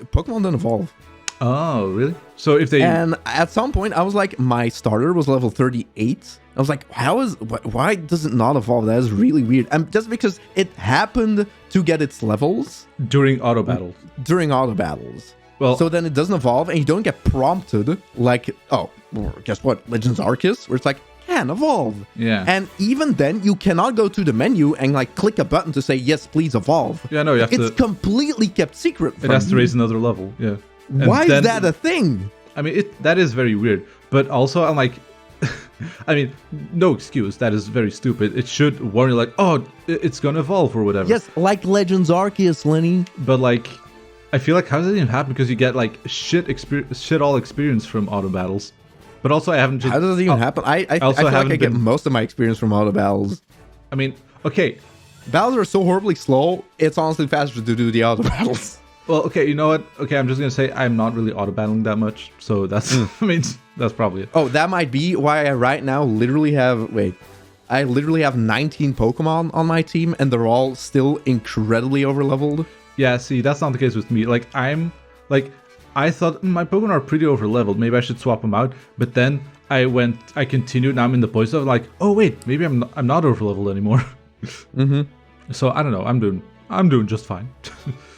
Pokemon don't evolve. Oh, really? So if they... And at some point, I was like, my starter was level 38. I was like, why does it not evolve? That is really weird. And just because it happened to get its levels During auto battle. during auto battles. Well, So then it doesn't evolve, and you don't get prompted like, oh, well, guess what? Legends Arceus, where it's like, can evolve. Yeah. And even then, you cannot go to the menu and like click a button to say, yes, please evolve. Yeah, no, you have It's to... completely kept secret It from has to you. raise another level, yeah. And Why then- is that a thing? I mean, that is very weird. But also, I'm like... I mean, no excuse. That is very stupid. It should warn you like, oh, it's gonna evolve or whatever. Yes, like Legends Arceus, Lenny. But like... I feel like how does that even happen? Because you get like shit all experience from auto battles. But also I haven't just... How does it even happen? I feel like I get most of my experience from auto battles. I mean, okay. Battles are so horribly slow, it's honestly faster to do the auto battles. Well, okay, you know what? Okay, I'm just gonna say I'm not really auto battling that much. So that's... I mean, that's probably it. Oh, that might be why I right now literally have... Wait. I literally have 19 Pokemon on my team, and they're all still incredibly overleveled. Yeah, see, that's not the case with me. Like, I thought my Pokemon are pretty overleveled. Maybe I should swap them out. But then I continued. Now I'm in the point of like, oh wait, maybe I'm not overleveled anymore. So I don't know. I'm doing just fine.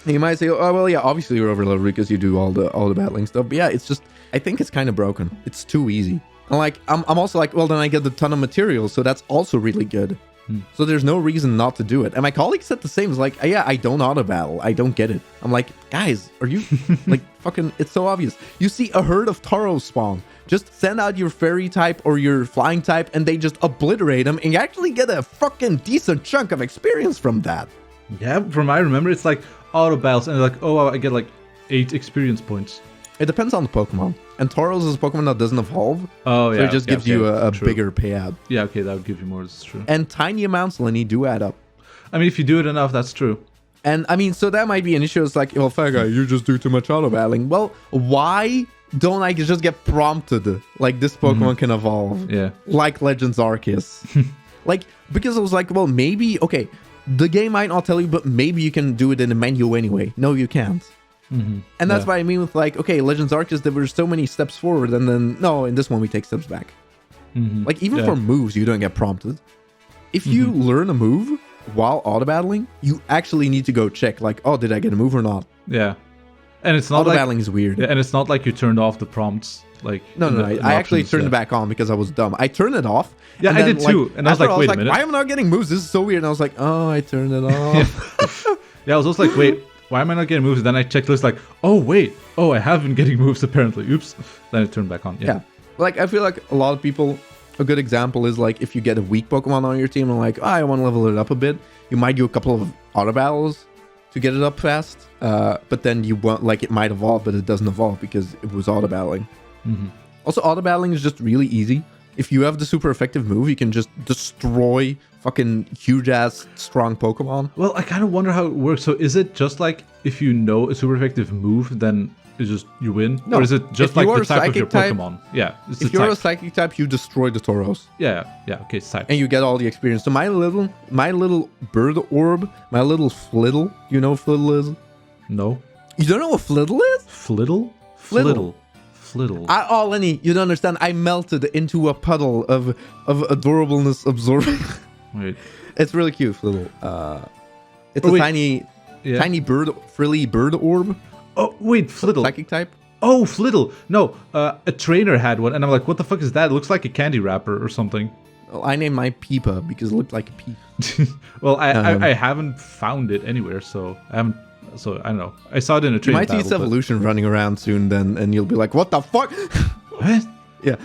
You might say, oh well, yeah, obviously you're overleveled because you do all the battling stuff. But yeah, it's just, I think it's kind of broken. It's too easy. And like, I'm also like, well, then I get a ton of materials, so that's also really good. So there's no reason not to do it. And my colleague said the same. It's like, yeah, I don't auto battle. I don't get it. I'm like, guys, are you like fucking? It's so obvious. You see a herd of Tauros spawn. Just send out your fairy type or your flying type, and they just obliterate them, and you actually get a fucking decent chunk of experience from that. Yeah, from I remember, it's like auto battles, and like, oh, I get like 8 experience points. It depends on the Pokemon. And Tauros is a Pokemon that doesn't evolve. Oh, yeah. So it just gives you a bigger payout. Yeah, okay, that would give you more, that's true. And tiny amounts, Lenny, do add up. I mean, if you do it enough, that's true. And I mean, so that might be an issue. It's like, well, fair guy, you just do too much auto battling. Well, why don't I just get prompted like this Pokemon can evolve? Yeah. Like Legends Arceus. Like, because I was like, well, maybe, okay, the game might not tell you, but maybe you can do it in the menu anyway. No, you can't. And that's what I mean with like, okay, Legends Arceus, there were so many steps forward, and then no, in this one we take steps back. Like even for moves, you don't get prompted. If you learn a move while auto battling, you actually need to go check like, oh, did I get a move or not? Yeah. And it's not Auto like... battling is weird. Yeah, and it's not like you turned off the prompts. Like No, I actually turned it back on because I was dumb. I turned it off. Yeah, I did too. And I was like, wait a minute. Why am I not getting moves? This is so weird. And I was like, oh, I turned it off. Yeah, I was also like, wait, why am I not getting moves? And then I checked list like, oh, wait. Oh, I have been getting moves apparently. Oops. Then it turned back on. Yeah. Like, I feel like a lot of people, a good example is like if you get a weak Pokemon on your team and like, oh, I want to level it up a bit. You might do a couple of auto battles to get it up fast. But then you want, like, it might evolve, but it doesn't evolve because it was auto battling. Also, auto battling is just really easy. If you have the super effective move, you can just destroy fucking huge ass strong Pokemon. Well, I kind of wonder how it works. So is it just like if you know a super effective move, then it's just you win? No, or is it just if like you are the type of your Psychic type- Pokemon? Yeah, it's If the you're type. a psychic type, you destroy the Tauros. Yeah, okay, it's type. And you get all the experience. So my little bird orb, my little Flittle, you know what Flittle is? No. You don't know what Flittle is? Flittle? Flittle. Flittle. Oh, Lenny, you don't understand. I melted into a puddle of adorableness absorbing. Wait. It's really cute, Flittle. It's Oh, a wait. tiny bird, frilly bird orb. Oh, wait, Flittle. Psychic type. Oh, Flittle. No, a trainer had one, and I'm like, what the fuck is that? It looks like a candy wrapper or something. Well, I named my Peepa because it looked like a pea. Well, I haven't found it anywhere, so I haven't. So I don't know. I saw it in a You trainer might see its evolution running around soon, then, and you'll be like, "What the fuck?" What? Yeah.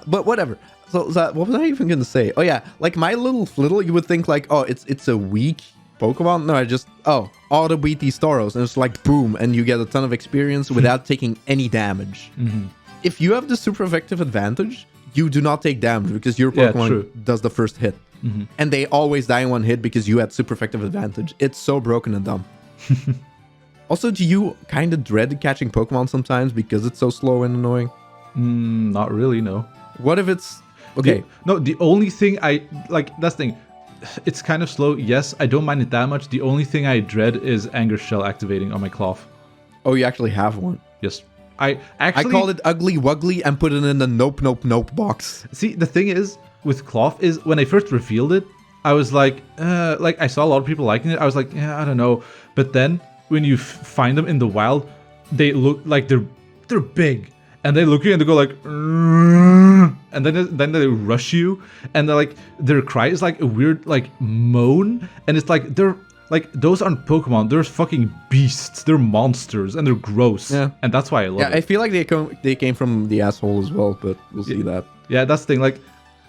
But whatever. So what was I even gonna say? Oh yeah, like my little Flittle, you would think like, oh, it's a weak Pokemon. No, I just auto beat these Tauros, and it's like boom, and you get a ton of experience without taking any damage. Mm-hmm. If you have the super effective advantage, you do not take damage because your Pokemon does the first hit. Mm-hmm. And they always die in one hit because you had super effective advantage. It's so broken and dumb. Also, do you kind of dread catching Pokemon sometimes because it's so slow and annoying? Not really, no. What if it's... Okay. The only thing I... Like, that's the thing. It's kind of slow. Yes, I don't mind it that much. The only thing I dread is Anger Shell activating on my Cloth. Oh, you actually have one? Yes. I called it Ugly Wuggly and put it in the nope box. See, the thing is, with Cloth is, when I first revealed it, I was like I saw a lot of people liking it. I was like, yeah, I don't know. But then, when you find them in the wild, they look like they're big. And they look at you and they go like, and then they rush you. And they're like, their cry is like a weird like moan. And it's like, they're like, those aren't Pokemon. They're fucking beasts. They're monsters and they're gross. Yeah. And that's why I love it. Yeah, I feel like they came from the asshole as well, but we'll see that. Yeah, that's the thing. Like,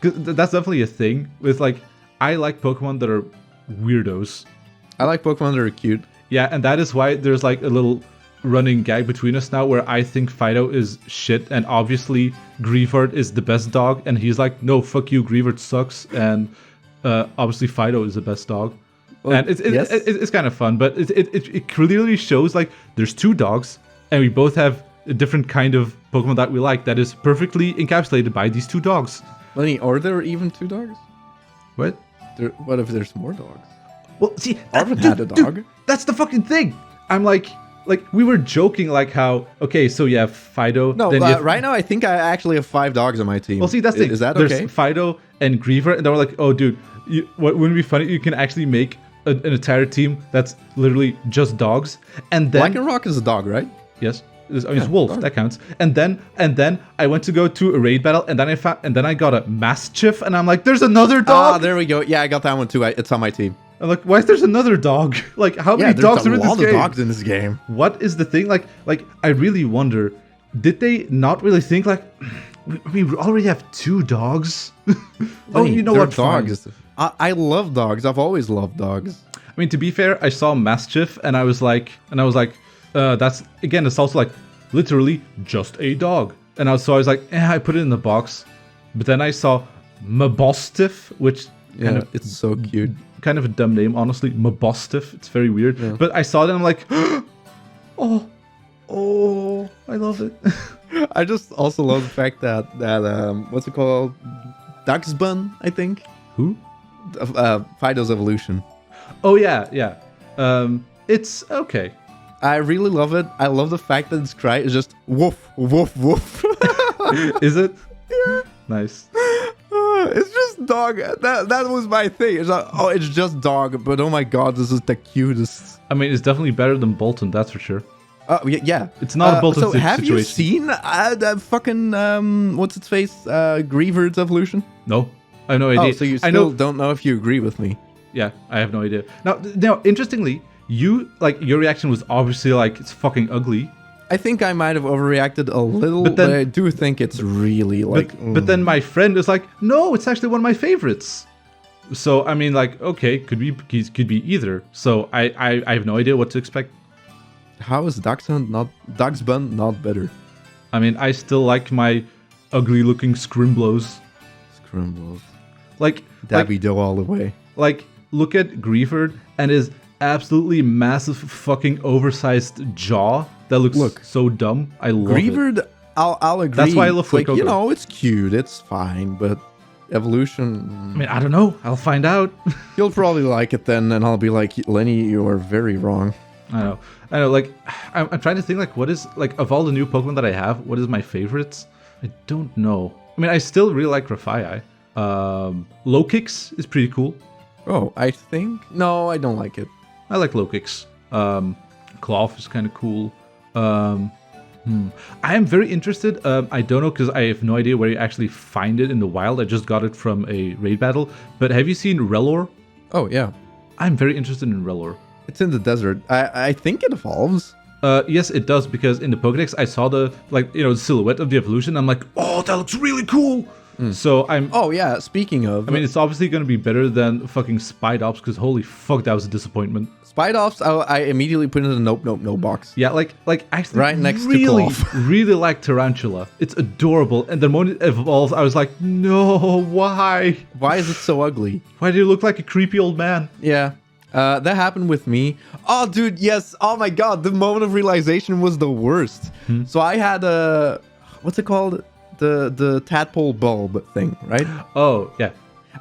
that's definitely a thing with like, I like Pokemon that are weirdos. I like Pokemon that are cute. Yeah, and that is why there's like a little running gag between us now where I think Fido is shit and obviously Greavard is the best dog and he's like, no, fuck you, Greavard sucks, and obviously Fido is the best dog. Well, and it's kind of fun, but it clearly shows like there's two dogs and we both have a different kind of Pokemon that we like that is perfectly encapsulated by these two dogs. Lenny, are there even two dogs? What? What if there's more dogs? Well, see, Arvin had a dog. Dude, that's the fucking thing. I'm like we were joking like how, okay, so you have Fido. No, right now I think I actually have 5 dogs on my team. Well, see, that's the thing. Is that There's okay? Fido and Greaver, and they were like, oh, dude, wouldn't it be funny? You can actually make an entire team that's literally just dogs. And then Lycanroc is a dog, right? Yes. It's wolf, dog. That counts. And then I went to go to a raid battle, and then I got a Mastiff, and I'm like, there's another dog. Ah, there we go. Yeah, I got that one too. It's on my team. I'm like, why is there another dog? Like, how many dogs are in this game? There's a lot of dogs in this game. What is the thing? Like I really wonder, did they not really think like, we already have 2 dogs? Oh, you know what? Dogs. I love dogs. I've always loved dogs. I mean, to be fair, I saw Mastiff, and I was like, that's again, it's also like literally just a dog. And I was like, I put it in the box. But then I saw Mabostiff, which it's so cute. Kind of a dumb name, honestly. Mabostiff. It's very weird. Yeah. But I saw it and I'm like, oh, I love it. I just also love the fact that what's it called? Duxbun, I think. Who? Fido's evolution. Oh yeah. It's okay. I really love it. I love the fact that its cry is just woof, woof, woof. Is it? Yeah. Nice. It's just dog. That was my thing. It's like, oh, it's just dog, but oh my god, this is the cutest. I mean, it's definitely better than Bolton, that's for sure. Yeah. It's not a Bolton situation. So have you seen that fucking what's its face? Greavard's evolution? No, I have no idea. Oh, so you still don't know if you agree with me? Yeah, I have no idea. Now, interestingly, your reaction was obviously like, it's fucking ugly. I think I might have overreacted a little, but I do think it's really like... But then my friend is like, no, it's actually one of my favorites. So, I mean, like, okay, could be either. So, I have no idea what to expect. How is Dachshund Dachsbun not better? I mean, I still like my ugly-looking Scrimblows. Like... Dabby Doe all the way. Like, look at Greavard and his absolutely massive fucking oversized jaw. That looks so dumb. I love Greavard, it. I'll agree. That's why I love like, you know, it's cute. It's fine, but evolution... I mean, I don't know. I'll find out. You'll probably like it then, and I'll be like, Lenny, you are very wrong. I know. Like, I'm trying to think, like, what is... Like, of all the new Pokemon that I have, what is my favorites? I don't know. I mean, I still really like Rafai. Low-Kicks is pretty cool. Oh, I think... No, I don't like it. I like Low-Kicks. Cloth is kind of cool. I am very interested. I don't know because I have no idea where you actually find it in the wild. I just got it from a raid battle. But have you seen Relor? Oh, yeah. I'm very interested in Relor. It's in the desert. I think it evolves. Yes, it does, because in the Pokédex I saw the the silhouette of the evolution. I'm like, oh, that looks really cool. So I'm. Oh yeah. Speaking of, I mean, it's obviously going to be better than fucking Spidops, because holy fuck, that was a disappointment. Spidops, I immediately put in the nope box. Yeah, like actually, Right next really, to Cloth. really like Tarantula. It's adorable, and the moment it evolves, I was like, no, why? Why is it so ugly? Why do you look like a creepy old man? Yeah. That happened with me. Oh, dude, yes. Oh my god, the moment of realization was the worst. So I had a what's it called? The tadpole bulb thing, right? Oh, yeah.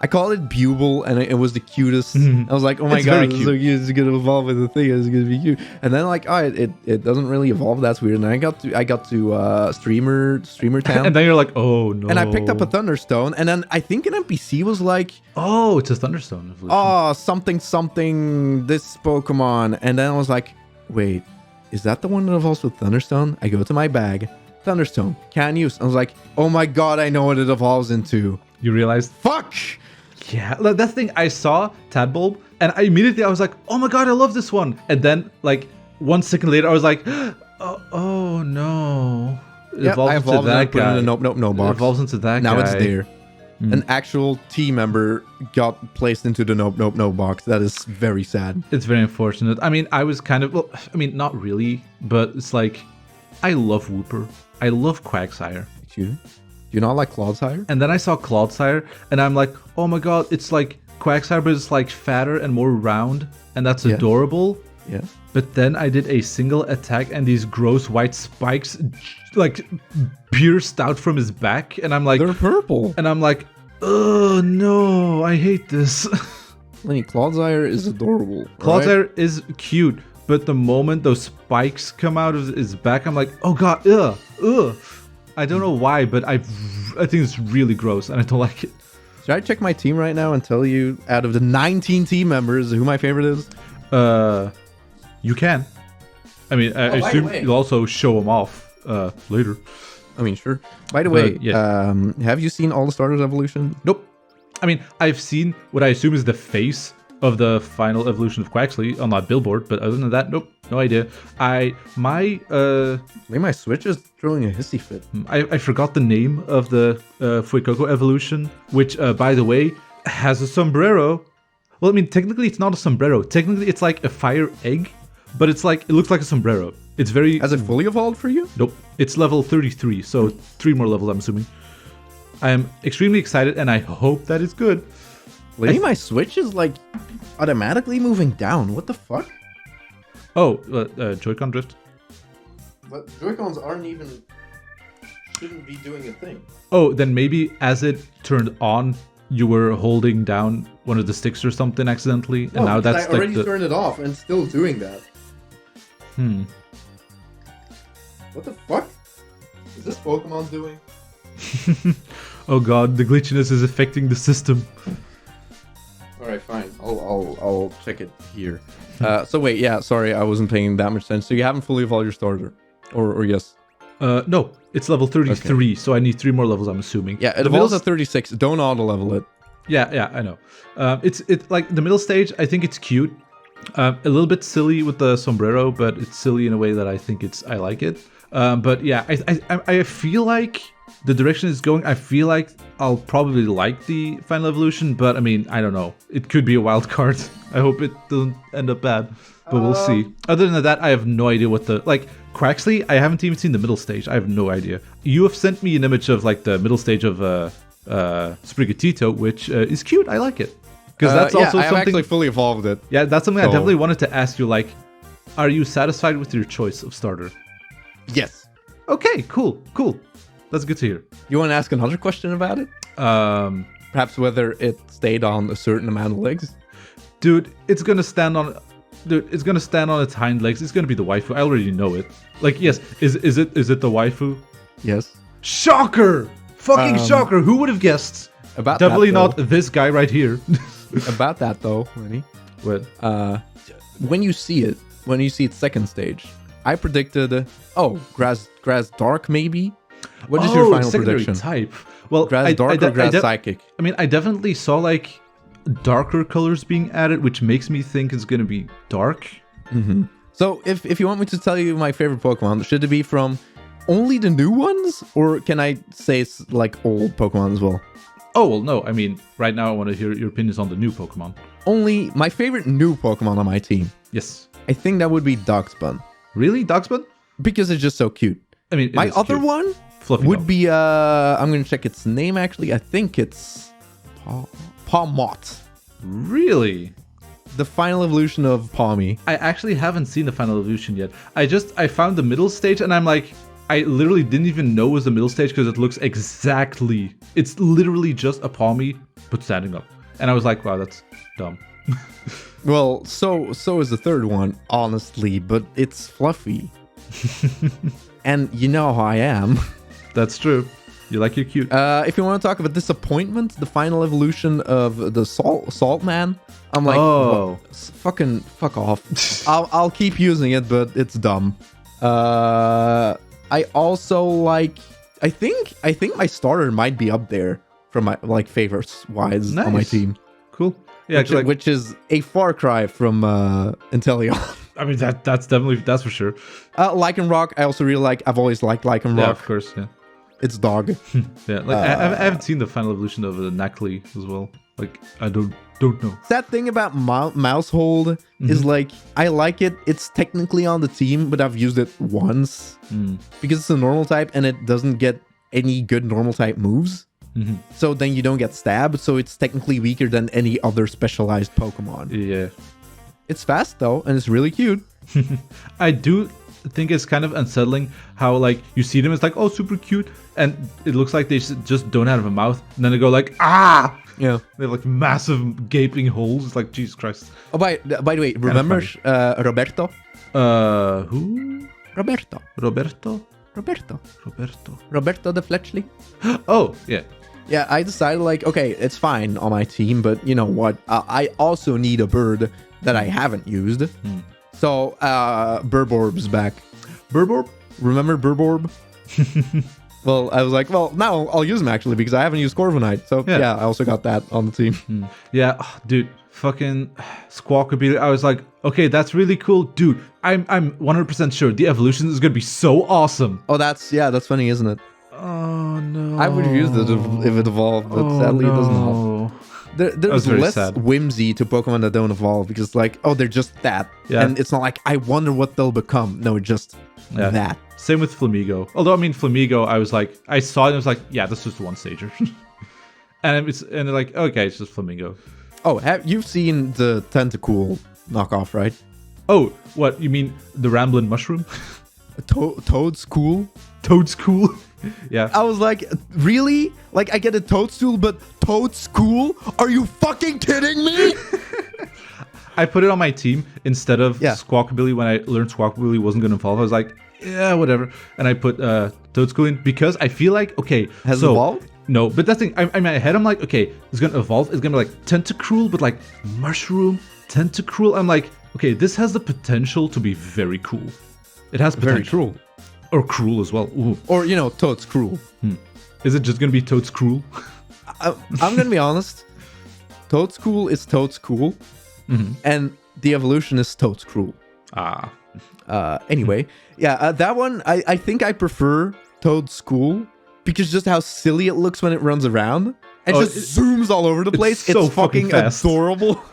I called it Buble, and it was the cutest. I was like, oh my It's god, very it's so cute. cute. It's gonna evolve with the thing. It's gonna be cute. And then like, oh, it doesn't really evolve. That's weird. And I got to streamer town, And then you're like, oh no. and I picked up a Thunderstone, and then I think an NPC was like, Oh, it's a Thunderstone evolution. oh, something, this Pokemon. And then I was like, wait, is that the one that evolves with Thunderstone? I go to my bag, Thunderstone, can't use. I was like, oh my god, I know what it evolves into. You realized? Fuck! Yeah, that's the thing. I saw Tadbulb, and I was like, oh my god, I love this one. And then, like, 1 second later, I was like, oh no. It Yeah, I into evolved and I that put it guy. in a no It box. evolves into that Now guy. it's there. An actual team member got placed into the no box. That is very sad. It's very unfortunate. I mean, I was kind of, well, I mean, not really, but it's like, I love Wooper. I love Quagsire. Excuse me? Do you not like Clodsire? And then I saw Clodsire, and I'm like, oh my god, it's like Quagsire, but it's like fatter and more round, and that's Yeah. adorable. Yeah. But then I did a single attack, and these gross white spikes like pierced out from his back, and I'm like, They're purple. oh no, I hate this. Lenny, Clodsire is adorable. Clodsire is cute, but the moment those spikes come out of his back, I'm like, oh god, ugh. I don't know why, but I think it's really gross, and I don't like it. Should I check my team right now and tell you, out of the 19 team members, who my favorite is? You can. I mean, I by the assume way- you'll also show them off later. I mean, sure. By the way, yeah. have you seen all the starters evolution? Nope. I mean, I've seen what I assume is the face of the final evolution of Quaxley on that billboard, but other than that, nope, no idea. Maybe my Switch is throwing a hissy fit. I forgot the name of the Fuecoco evolution, which, by the way, has a sombrero. Well, I mean, technically it's not a sombrero. Technically it's like a fire egg, but it's like, it looks like a sombrero. It's very... Has it fully evolved for you? Nope. It's level 33, so 3 more levels, I'm assuming. I am extremely excited, and I hope that it's good. Maybe my Switch is like automatically moving down. What the fuck? Oh, Joy-Con drift. But Joy-Cons shouldn't be doing a thing. Oh, then maybe as it turned on, you were holding down one of the sticks or something accidentally, and now that's I already like the... turned it off and still doing that. What the fuck? Is this Pokemon doing? Oh god, the glitchiness is affecting the system. Alright, fine. I'll check it here. So wait, yeah, sorry, I wasn't paying that much attention. So you haven't fully evolved your starter? Or yes? No, it's level 33, so I need 3 more levels, I'm assuming. Yeah, it The evolves middle- at 36. Don't auto-level it. Yeah, I know. It's like the middle stage, I think it's cute. A little bit silly with the sombrero, but it's silly in a way that I think I like it. But yeah, I feel like the direction it's going, I feel like I'll probably like the final evolution, but I mean, I don't know. It could be a wild card. I hope it doesn't end up bad, but we'll see. Other than that, I have no idea what the... Like, Quaxley, I haven't even seen the middle stage. I have no idea. You have sent me an image of, like, the middle stage of Sprigatito, which is cute. I like it. Because that's also I've something... actually fully evolved it. Yeah, that's something I So- definitely wanted to ask you, like, are you satisfied with your choice of starter? Yes. Okay, cool. That's good to hear. You want to ask another question about it? Perhaps whether it stayed on a certain amount of legs? Dude, it's gonna stand on its hind legs. It's gonna be the waifu. I already know it. Like, yes, is it the waifu? Yes. Shocker! Fucking shocker! Who would have guessed? About Definitely that, not this guy right here. About that though, Lenny. What? When you see its second stage, I predicted, grass dark maybe. What is your final secondary prediction? type. Well, Grass dark or grass psychic? I mean, I definitely saw like darker colors being added, which makes me think it's gonna be dark. Mm-hmm. So if you want me to tell you my favorite Pokemon, should it be from only the new ones, or can I say it's like old Pokemon as well? Oh, well, no. I mean, right now I want to hear your opinions on the new Pokemon. Only my favorite new Pokemon on my team. Yes. I think that would be Darkspun. Really? Darkspun? Because it's just so cute. I mean, my other cute. one Fluffy would dog. be, I'm going to check its name actually. I think it's Pawmot. Really? The final evolution of Pawmi. I actually haven't seen the final evolution yet. I found the middle stage and I'm like, I literally didn't even know it was the middle stage because it looks exactly, it's literally just a Pawmi, but standing up. And I was like, wow, that's dumb. Well, so is the third one, honestly, but it's fluffy. And you know how I am. That's true. You like your cute. If you want to talk about disappointment, the final evolution of the Salt Man, I'm like, Oh. fucking fuck off. I'll keep using it, but it's dumb. I also like, I think my starter might be up there from my like favorites wise on my Nice. team. Cool. Yeah, Which is a far cry from Inteleon. I mean, that's for sure. Lycanroc, I also really like. I've always liked Lycanroc. Yeah, of course, yeah. It's dog. Yeah, like I haven't seen the final evolution of the Nacli as well. Like, I don't know. That thing about Mousehold is like, I like it. It's technically on the team, but I've used it once because it's a normal type and it doesn't get any good normal type moves. So then you don't get stabbed, so it's technically weaker than any other specialized Pokemon. Yeah. It's fast though, and it's really cute. I do think it's kind of unsettling how like you see them, it's like, oh, super cute, and it looks like they just don't have a mouth, and then they go like, ah! Yeah. They have like massive gaping holes. It's like, Jesus Christ. Oh, by the way, remember Roberto? Who? Roberto the Fletchley? Oh, yeah. Yeah, I decided like, okay, it's fine on my team, but you know what? I also need a bird that I haven't used. So, Burborb's back. Burborb? Remember Burborb? Well, I was like, well, now I'll use him actually because I haven't used Corviknight. So, yeah, I also got that on the team. Yeah, dude, fucking Squawkabilly. I was like, okay, that's really cool. Dude, I'm 100% sure the evolution is going to be so awesome. Oh, that's funny, isn't it? Oh, no. I would have used it if it evolved, but sadly it doesn't evolve. There's less whimsy to Pokemon that don't evolve because like, oh, they're just that. Yeah. And it's not like, I wonder what they'll become. No, just that. Same with Flamigo. Although, I mean, Flamigo, I was like, I saw it and I was like, yeah, that's just one stager. and they're like, okay, it's just Flamigo. Oh, you've seen the Tentacool knockoff, right? Oh, what? You mean the Ramblin' Mushroom? Toadstool? Toadstool? Yeah. I was like, really? Like, I get a Toadstool, but Toadstool? Are you fucking kidding me? I put it on my team instead of Squawkabilly when I learned Squawkabilly wasn't going to evolve. I was like, yeah, whatever. And I put Toadstool in because I feel like, okay. Has it evolved? No, but that thing, I'm in my head, I'm like, okay, it's going to evolve. It's going to be like Tentacruel, but like Mushroom, Tentacruel. I'm like, okay, this has the potential to be very cool. It has potential. Very cruel. Or cruel as well. Ooh. Or, you know, Toad's cruel. Is it just going to be Toad's cruel? I'm going to be honest. Toad's cool is Toad's cool. And the evolution is Toad's cruel. Anyway, that one, I think I prefer Toad's cool because just how silly it looks when it runs around. And just zooms all over the place. It's so fucking fast. adorable.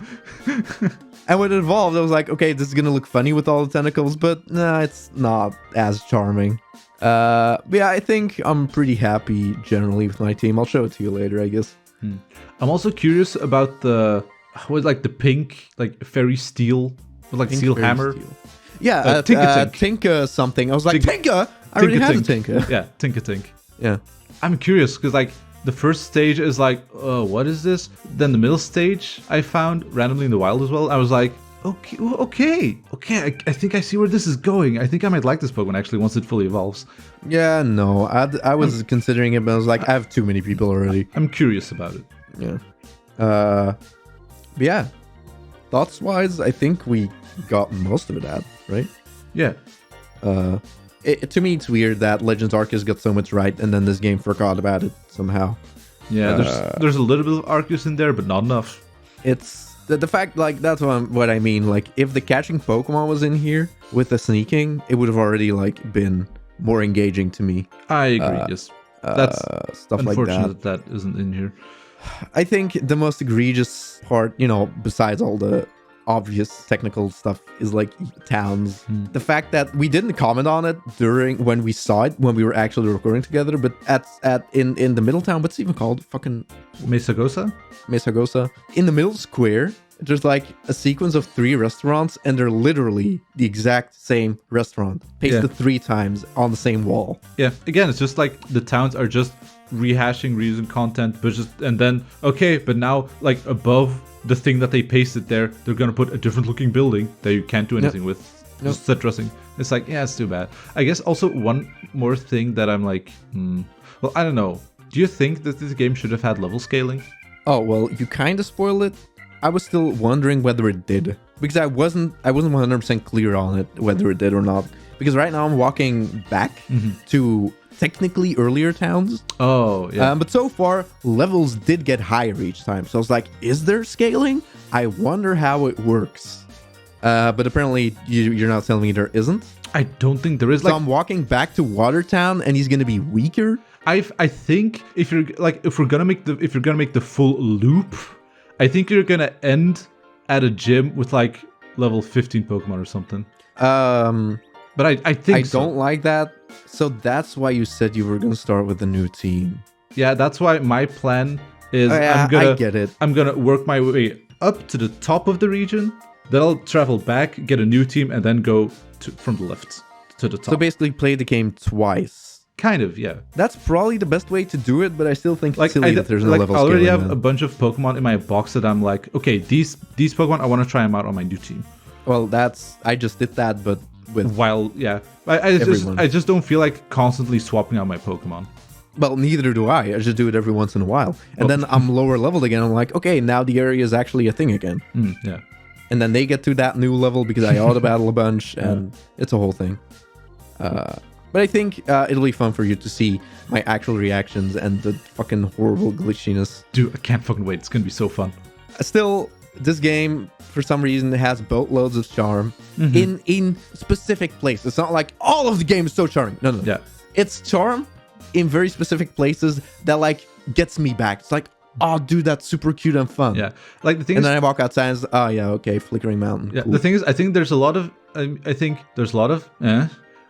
And when it evolved, I was like, okay, this is going to look funny with all the tentacles, but nah, it's not as charming. But yeah, I think I'm pretty happy generally with my team. I'll show it to you later, I guess. I'm also curious about the pink, like fairy steel, with like Pink steel Fairy hammer. Steel. Yeah, Tinka something. I was like, Tinka? I already have a Tinka. Yeah, Tinka. Yeah. I'm curious because like the first stage is like, what is this? Then the middle stage I found randomly in the wild as well. I was like, okay. I think I see where this is going. I think I might like this Pokemon actually once it fully evolves. Yeah, no, I was considering it, but I was like, I have too many people already. I'm curious about it. Yeah. But yeah. Thoughts wise, I think we got most of it out, right? Yeah. To me, it's weird that Legends Arceus got so much right, and then this game forgot about it somehow. Yeah, there's a little bit of Arceus in there, but not enough. It's the fact, like, that's what I mean. Like, if the catching Pokemon was in here with the sneaking, it would have already like been more engaging to me. I agree. Yes, that's stuff like that. Unfortunate that isn't in here. I think the most egregious part, besides all the obvious technical stuff, is like towns. The fact that we didn't comment on it when we saw it, when we were actually recording together, but in the middle town, what's it even called? Fucking Mesagosa? Mesagosa. In the middle square, there's like a sequence of 3 restaurants, and they're literally the exact same restaurant, pasted 3 times on the same wall. Yeah, again, it's just like the towns are just rehashing, reusing content, but now like above the thing that they pasted there, they're gonna put a different looking building that you can't do anything with. Just set dressing. It's like, yeah, it's too bad. I guess also one more thing that I'm like, well, I don't know. Do you think that this game should have had level scaling? Oh, well, you kind of spoiled it. I was still wondering whether it did, because I wasn't 100% clear on it whether it did or not. Because right now I'm walking back to technically earlier towns. Oh, yeah. But so far, levels did get higher each time. So I was like, is there scaling? I wonder how it works. But apparently, you're not telling me there isn't. I don't think there is. So I'm walking back to Watertown, and he's gonna be weaker. I think if you're gonna make the full loop, I think you're gonna end at a gym with like level 15 Pokemon or something. But I think I don't like that. So that's why you said you were gonna start with a new team. Yeah, that's why my plan is I get it. I'm gonna work my way up to the top of the region. Then I'll travel back, get a new team, and then go from the left to the top. So basically play the game twice. Kind of, yeah. That's probably the best way to do it, but I still think it's silly that there's no level I already scaling. have a bunch of Pokemon in my box that I'm like, okay, these Pokemon, I want to try them out on my new team. Well, I just did that, but with I just don't feel like constantly swapping out my Pokemon. Well, neither do I. I just do it every once in a while. And then I'm lower leveled again. I'm like, okay, now the area is actually a thing again. Yeah. And then they get to that new level because I auto battle a bunch, and it's a whole thing. But I think it'll be fun for you to see my actual reactions and the fucking horrible glitchiness. Dude, I can't fucking wait. It's gonna be so fun. Still, this game, for some reason, has boatloads of charm in specific places. It's not like all of the game is so charming. No. Yeah. It's charm in very specific places that like gets me back. It's like, oh, dude, that's super cute and fun. Yeah, like the thing. And then I walk outside and oh yeah, okay, flickering mountain. Yeah, cool. The thing is, I think there's a lot of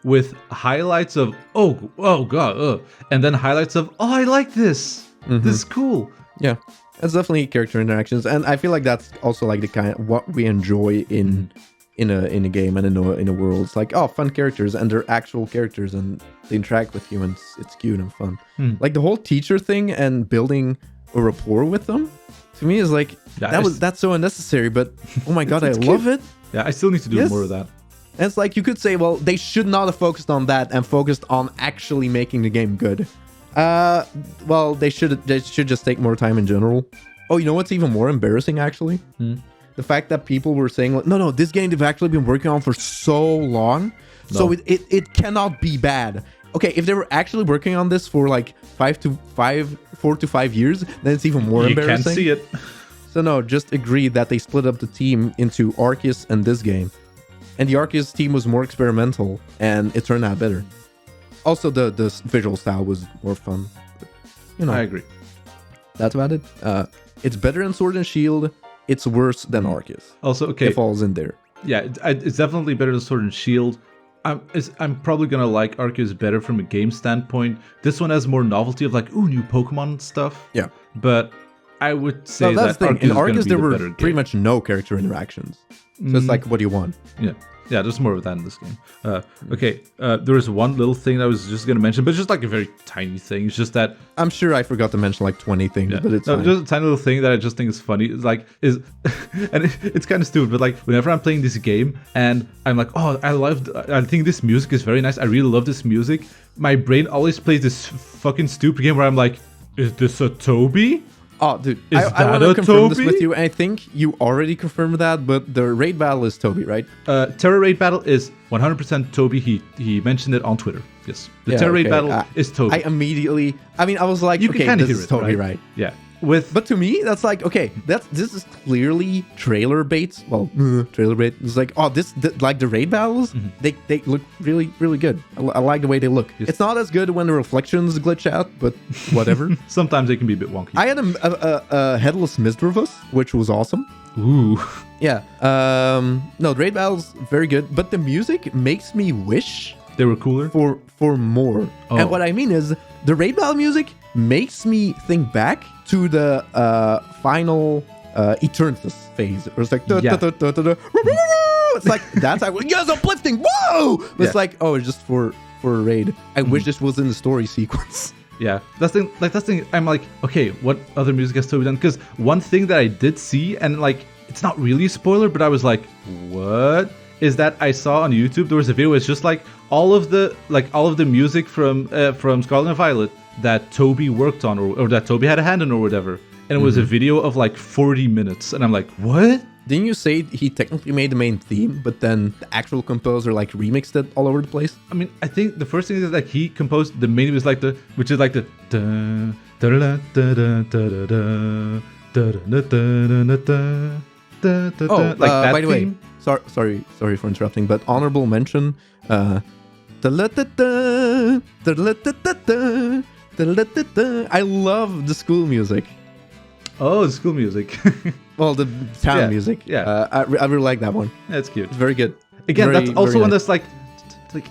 with highlights of oh god, and then highlights of I like this. This is cool. Yeah, it's definitely character interactions, and I feel like that's also like the kind of what we enjoy in a game and in a world. It's like, oh, fun characters, and they're actual characters, and they interact with humans. It's cute and fun. Like the whole teacher thing and building a rapport with them, to me is like that's so unnecessary. But oh my god, I love it. Yeah, I still need to do more of that. And it's like you could say, well, they should not have focused on that and focused on actually making the game good. Well, they should just take more time in general. Oh, you know what's even more embarrassing actually? The fact that people were saying, like, no, this game they've actually been working on for so long, so it cannot be bad. Okay, if they were actually working on this for like 4 to 5 years, then it's even more embarrassing. You can't see it. So no, just agree that they split up the team into Arceus and this game. And the Arceus team was more experimental, and it turned out better. Also, the visual style was more fun. But, I agree. That's about it. It's better than Sword and Shield. It's worse than Arceus. Also, okay. It falls in there. Yeah, it's definitely better than Sword and Shield. I'm probably gonna like Arceus better from a game standpoint. This one has more novelty of like, ooh, new Pokemon stuff. Yeah. But I would say that's that the thing. In Arceus, there were better pretty much no character interactions. So it's like, what do you want? Yeah, there's more of that in this game. Okay, there was one little thing that I was just going to mention, but it's just like a very tiny thing. It's just that... I'm sure I forgot to mention like 20 things, but it's fine. Just a tiny little thing that I just think is funny. It's like, and it's kind of stupid, but like whenever I'm playing this game and I'm like, oh, I think this music is very nice. I really love this music. My brain always plays this fucking stupid game where I'm like, is this a Toby? Oh, dude, Is I that want to a confirm this Toby? with you. And I think you already confirmed that, but the raid battle is Toby, right? Terror Raid Battle is 100% Toby. He mentioned it on Twitter. Yes, the Yeah, Terror Raid okay. Battle is Toby. I immediately, I mean, I was like, You can okay, kind of this hear is it, Toby, right? Yeah. With But to me, that's like, okay, this is clearly trailer bait. Well, trailer bait. It's like, oh, like the raid battles, they look really, really good. I like the way they look. Yes. It's not as good when the reflections glitch out, but whatever. sometimes they can be a bit wonky. I had a headless Misdreavus, which was awesome. Ooh. Yeah. No, the raid battles very good, but the music makes me wish They were cooler. for more. Oh. And what I mean is the raid battle music makes me think back to the final Eternatus phase. It was like Yeah. it's like that's like yes, uplifting. Whoa! But Yeah. it's like, oh, it's just for a raid. I wish this was in the story sequence. Yeah, that's the thing. I'm like, okay, what other music has Toby done? Because one thing that I did see, and like, it's not really a spoiler, but I was like, what? Is that I saw on YouTube there was a video. It's just like all of the music from Scarlet and Violet that Toby worked on, or that Toby had a hand in, or whatever. And it was a video of like 40 minutes, and I'm like, what? Didn't you say he technically made the main theme, but then the actual composer like remixed it all over the place? I mean, I think the first thing is like he composed the main was like which is like the da da da da da da da da da da da. Oh, like that by the way, theme. sorry for interrupting, but honorable mention. I love the school music. Oh, the school music. Well, the town Yeah, music. yeah. I really like that one. That's cute. It's very good. Again, Very- that's also very one nice. that's like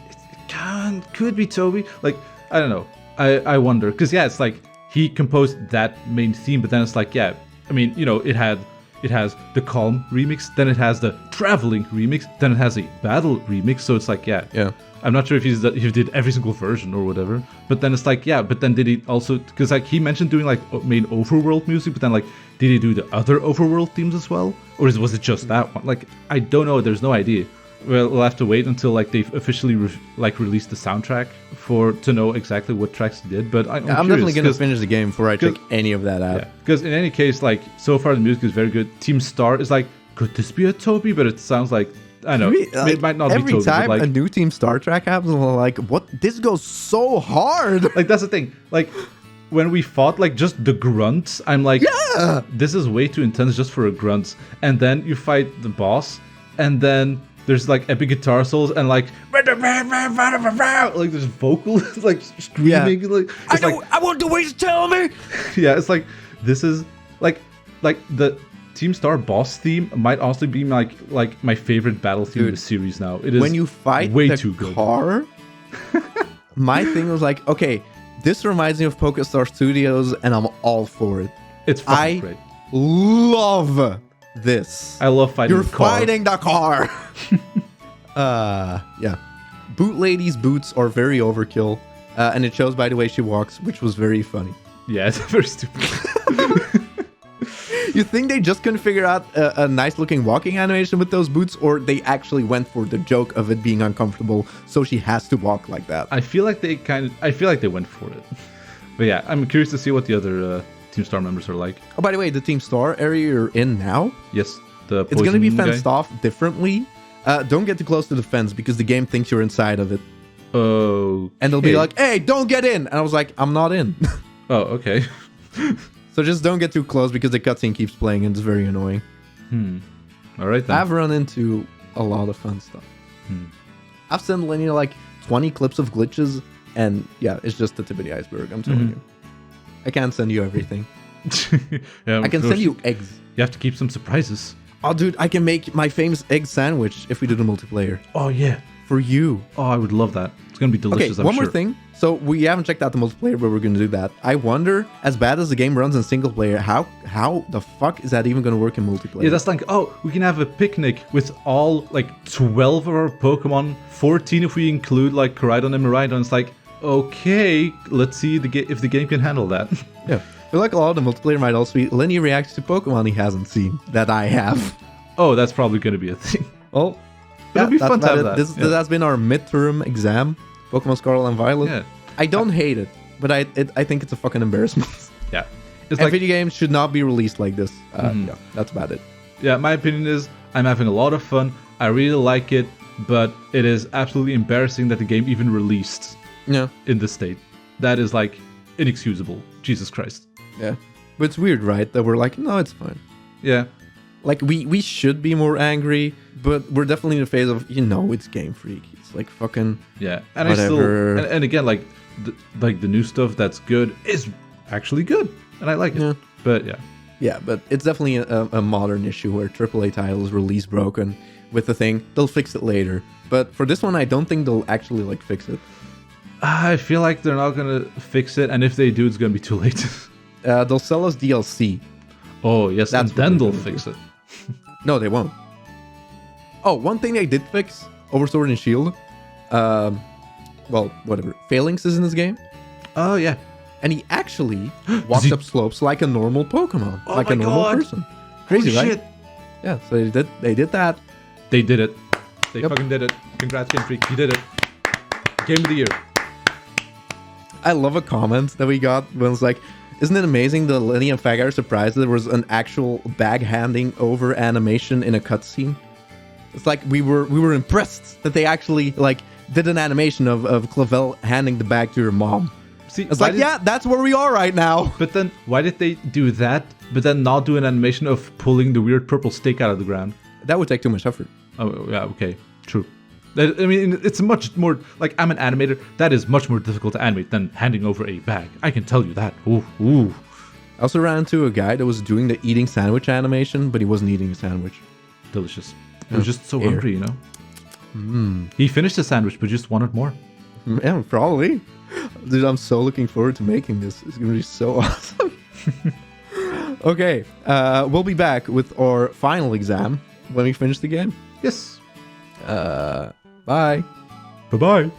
it could be Toby. Like, I don't know. I wonder because yeah, it's like he composed that main theme, but then it's like yeah, I mean it has the calm remix, then it has the traveling remix, then it has a battle remix. So it's like yeah. I'm not sure if he did every single version or whatever, but then it's like yeah, but then did he also because like he mentioned doing like main overworld music, but then like did he do the other overworld themes as well, or was it just that one? Like I don't know. There's no idea. Well, we'll have to wait until like they've officially released the soundtrack to know exactly what tracks he did. But I'm definitely gonna 'cause- finish the game before I check any of that out. yeah, because in any case, like so far the music is very good. Team Star is like, could this be a Toby? But it sounds like I know it might not be every Toby. time but like, a new Team Star Trek happens, I'm like, what? This goes so hard. like that's the thing. Like when we fought like just the grunts, I'm like, Yeah. this is way too intense just for a grunt. And then you fight the boss, and then there's like epic guitar solos and like there's vocals like screaming. Like it's like I want the way to tell me. yeah, it's like this is like the Team Star boss theme might honestly be like my favorite battle theme in the series now. It is When you fight way the too good. car, my thing was like, okay, this reminds me of Pokestar Studios, and I'm all for it. It's fucking great. Love this. I love fighting You're the car. fighting the car. Yeah. Boot Lady's boots are very overkill, and it shows by the way she walks, which was very funny. Yeah, it's very stupid. You think they just couldn't figure out a nice looking walking animation with those boots, or they actually went for the joke of it being uncomfortable, so she has to walk like that? I feel like they went for it. But yeah, I'm curious to see what the other Team Star members are like. Oh, by the way, the Team Star area you're in now, Yes, the it's going to be poison guy. fenced off differently. Don't get too close to the fence because the game thinks you're inside of it. Oh. And they'll be like, hey, don't get in. And I was like, I'm not in. oh, okay. So just don't get too close because the cutscene keeps playing and it's very annoying. All right then. I've run into a lot of fun stuff. I've sent Lenny like 20 clips of glitches, and yeah, it's just the tip of the iceberg, I'm telling you. I can't send you everything. Yeah, I can send you eggs. You have to keep some surprises. Oh, dude, I can make my famous egg sandwich if we do the multiplayer. Oh yeah. For you. Oh, I would love that. It's gonna be delicious. Okay, I'm one sure. more thing. So we haven't checked out the multiplayer, but we're going to do that. I wonder, as bad as the game runs in single player, how the fuck is that even going to work in multiplayer? Yeah, that's like, oh, we can have a picnic with all like 12 of our Pokemon, 14 if we include like Koraidon and Miraidon. It's like, okay, let's see if the game can handle that. Yeah. I feel like a lot of the multiplayer might also be Lenny reacts to Pokemon he hasn't seen that I have. Oh, that's probably going to be a thing. Well, But it'll be that's fun to about have it. that. This has been our midterm exam, Pokemon Scarlet and Violet. Yeah. I don't hate it, but I think it's a fucking embarrassment. Yeah. it's And like, video games should not be released like this. Yeah, that's about it. yeah, my opinion is I'm having a lot of fun. I really like it, but it is absolutely embarrassing that the game even released Yeah. in this state. That is like inexcusable. Jesus Christ. Yeah. But it's weird, right? That we're like, no, it's fine. Yeah. Like, we should be more angry, but we're definitely in the phase of, it's Game Freak. It's like fucking Yeah. And whatever. I still, and again, like the new stuff that's good is actually good. And I like it. Yeah. But yeah. Yeah, but it's definitely a modern issue where AAA titles release broken with the thing. They'll fix it later. But for this one, I don't think they'll actually, like, fix it. I feel like they're not going to fix it. And if they do, it's going to be too late. They'll sell us DLC. Oh, yes. That's and then what they'll they're gonna fix it. No, they won't. Oh, one thing they did fix over Sword and Shield. Well, whatever. Phalanx is in this game. Oh, yeah. And he actually walks up slopes like a normal Pokemon. Oh like a my normal God. person. Crazy, Holy right? shit. Yeah, so they did that. They did it. They Yep. fucking did it. Congrats, Game Freak. You did it. Game of the year. I love a comment that we got when it's like, isn't it amazing that Lenny and Fag are surprised that there was an actual bag handing over animation in a cutscene? It's like we were impressed that they actually like did an animation of Clavel handing the bag to her mom. See, It's like, yeah, that's where we are right now. But then, why did they do that, but then not do an animation of pulling the weird purple stick out of the ground? That would take too much effort. Oh, yeah, okay. True. I mean, it's much more, like, I'm an animator. That is much more difficult to animate than handing over a bag. I can tell you that. Ooh, ooh. I also ran into a guy that was doing the eating sandwich animation, but he wasn't eating a sandwich. Delicious. He was just so Air. hungry, you know? He finished the sandwich, but just wanted more. Yeah, probably. Dude, I'm so looking forward to making this. It's gonna be so awesome. Okay, we'll be back with our final exam when we finish the game. Yes. Bye. Bye-bye.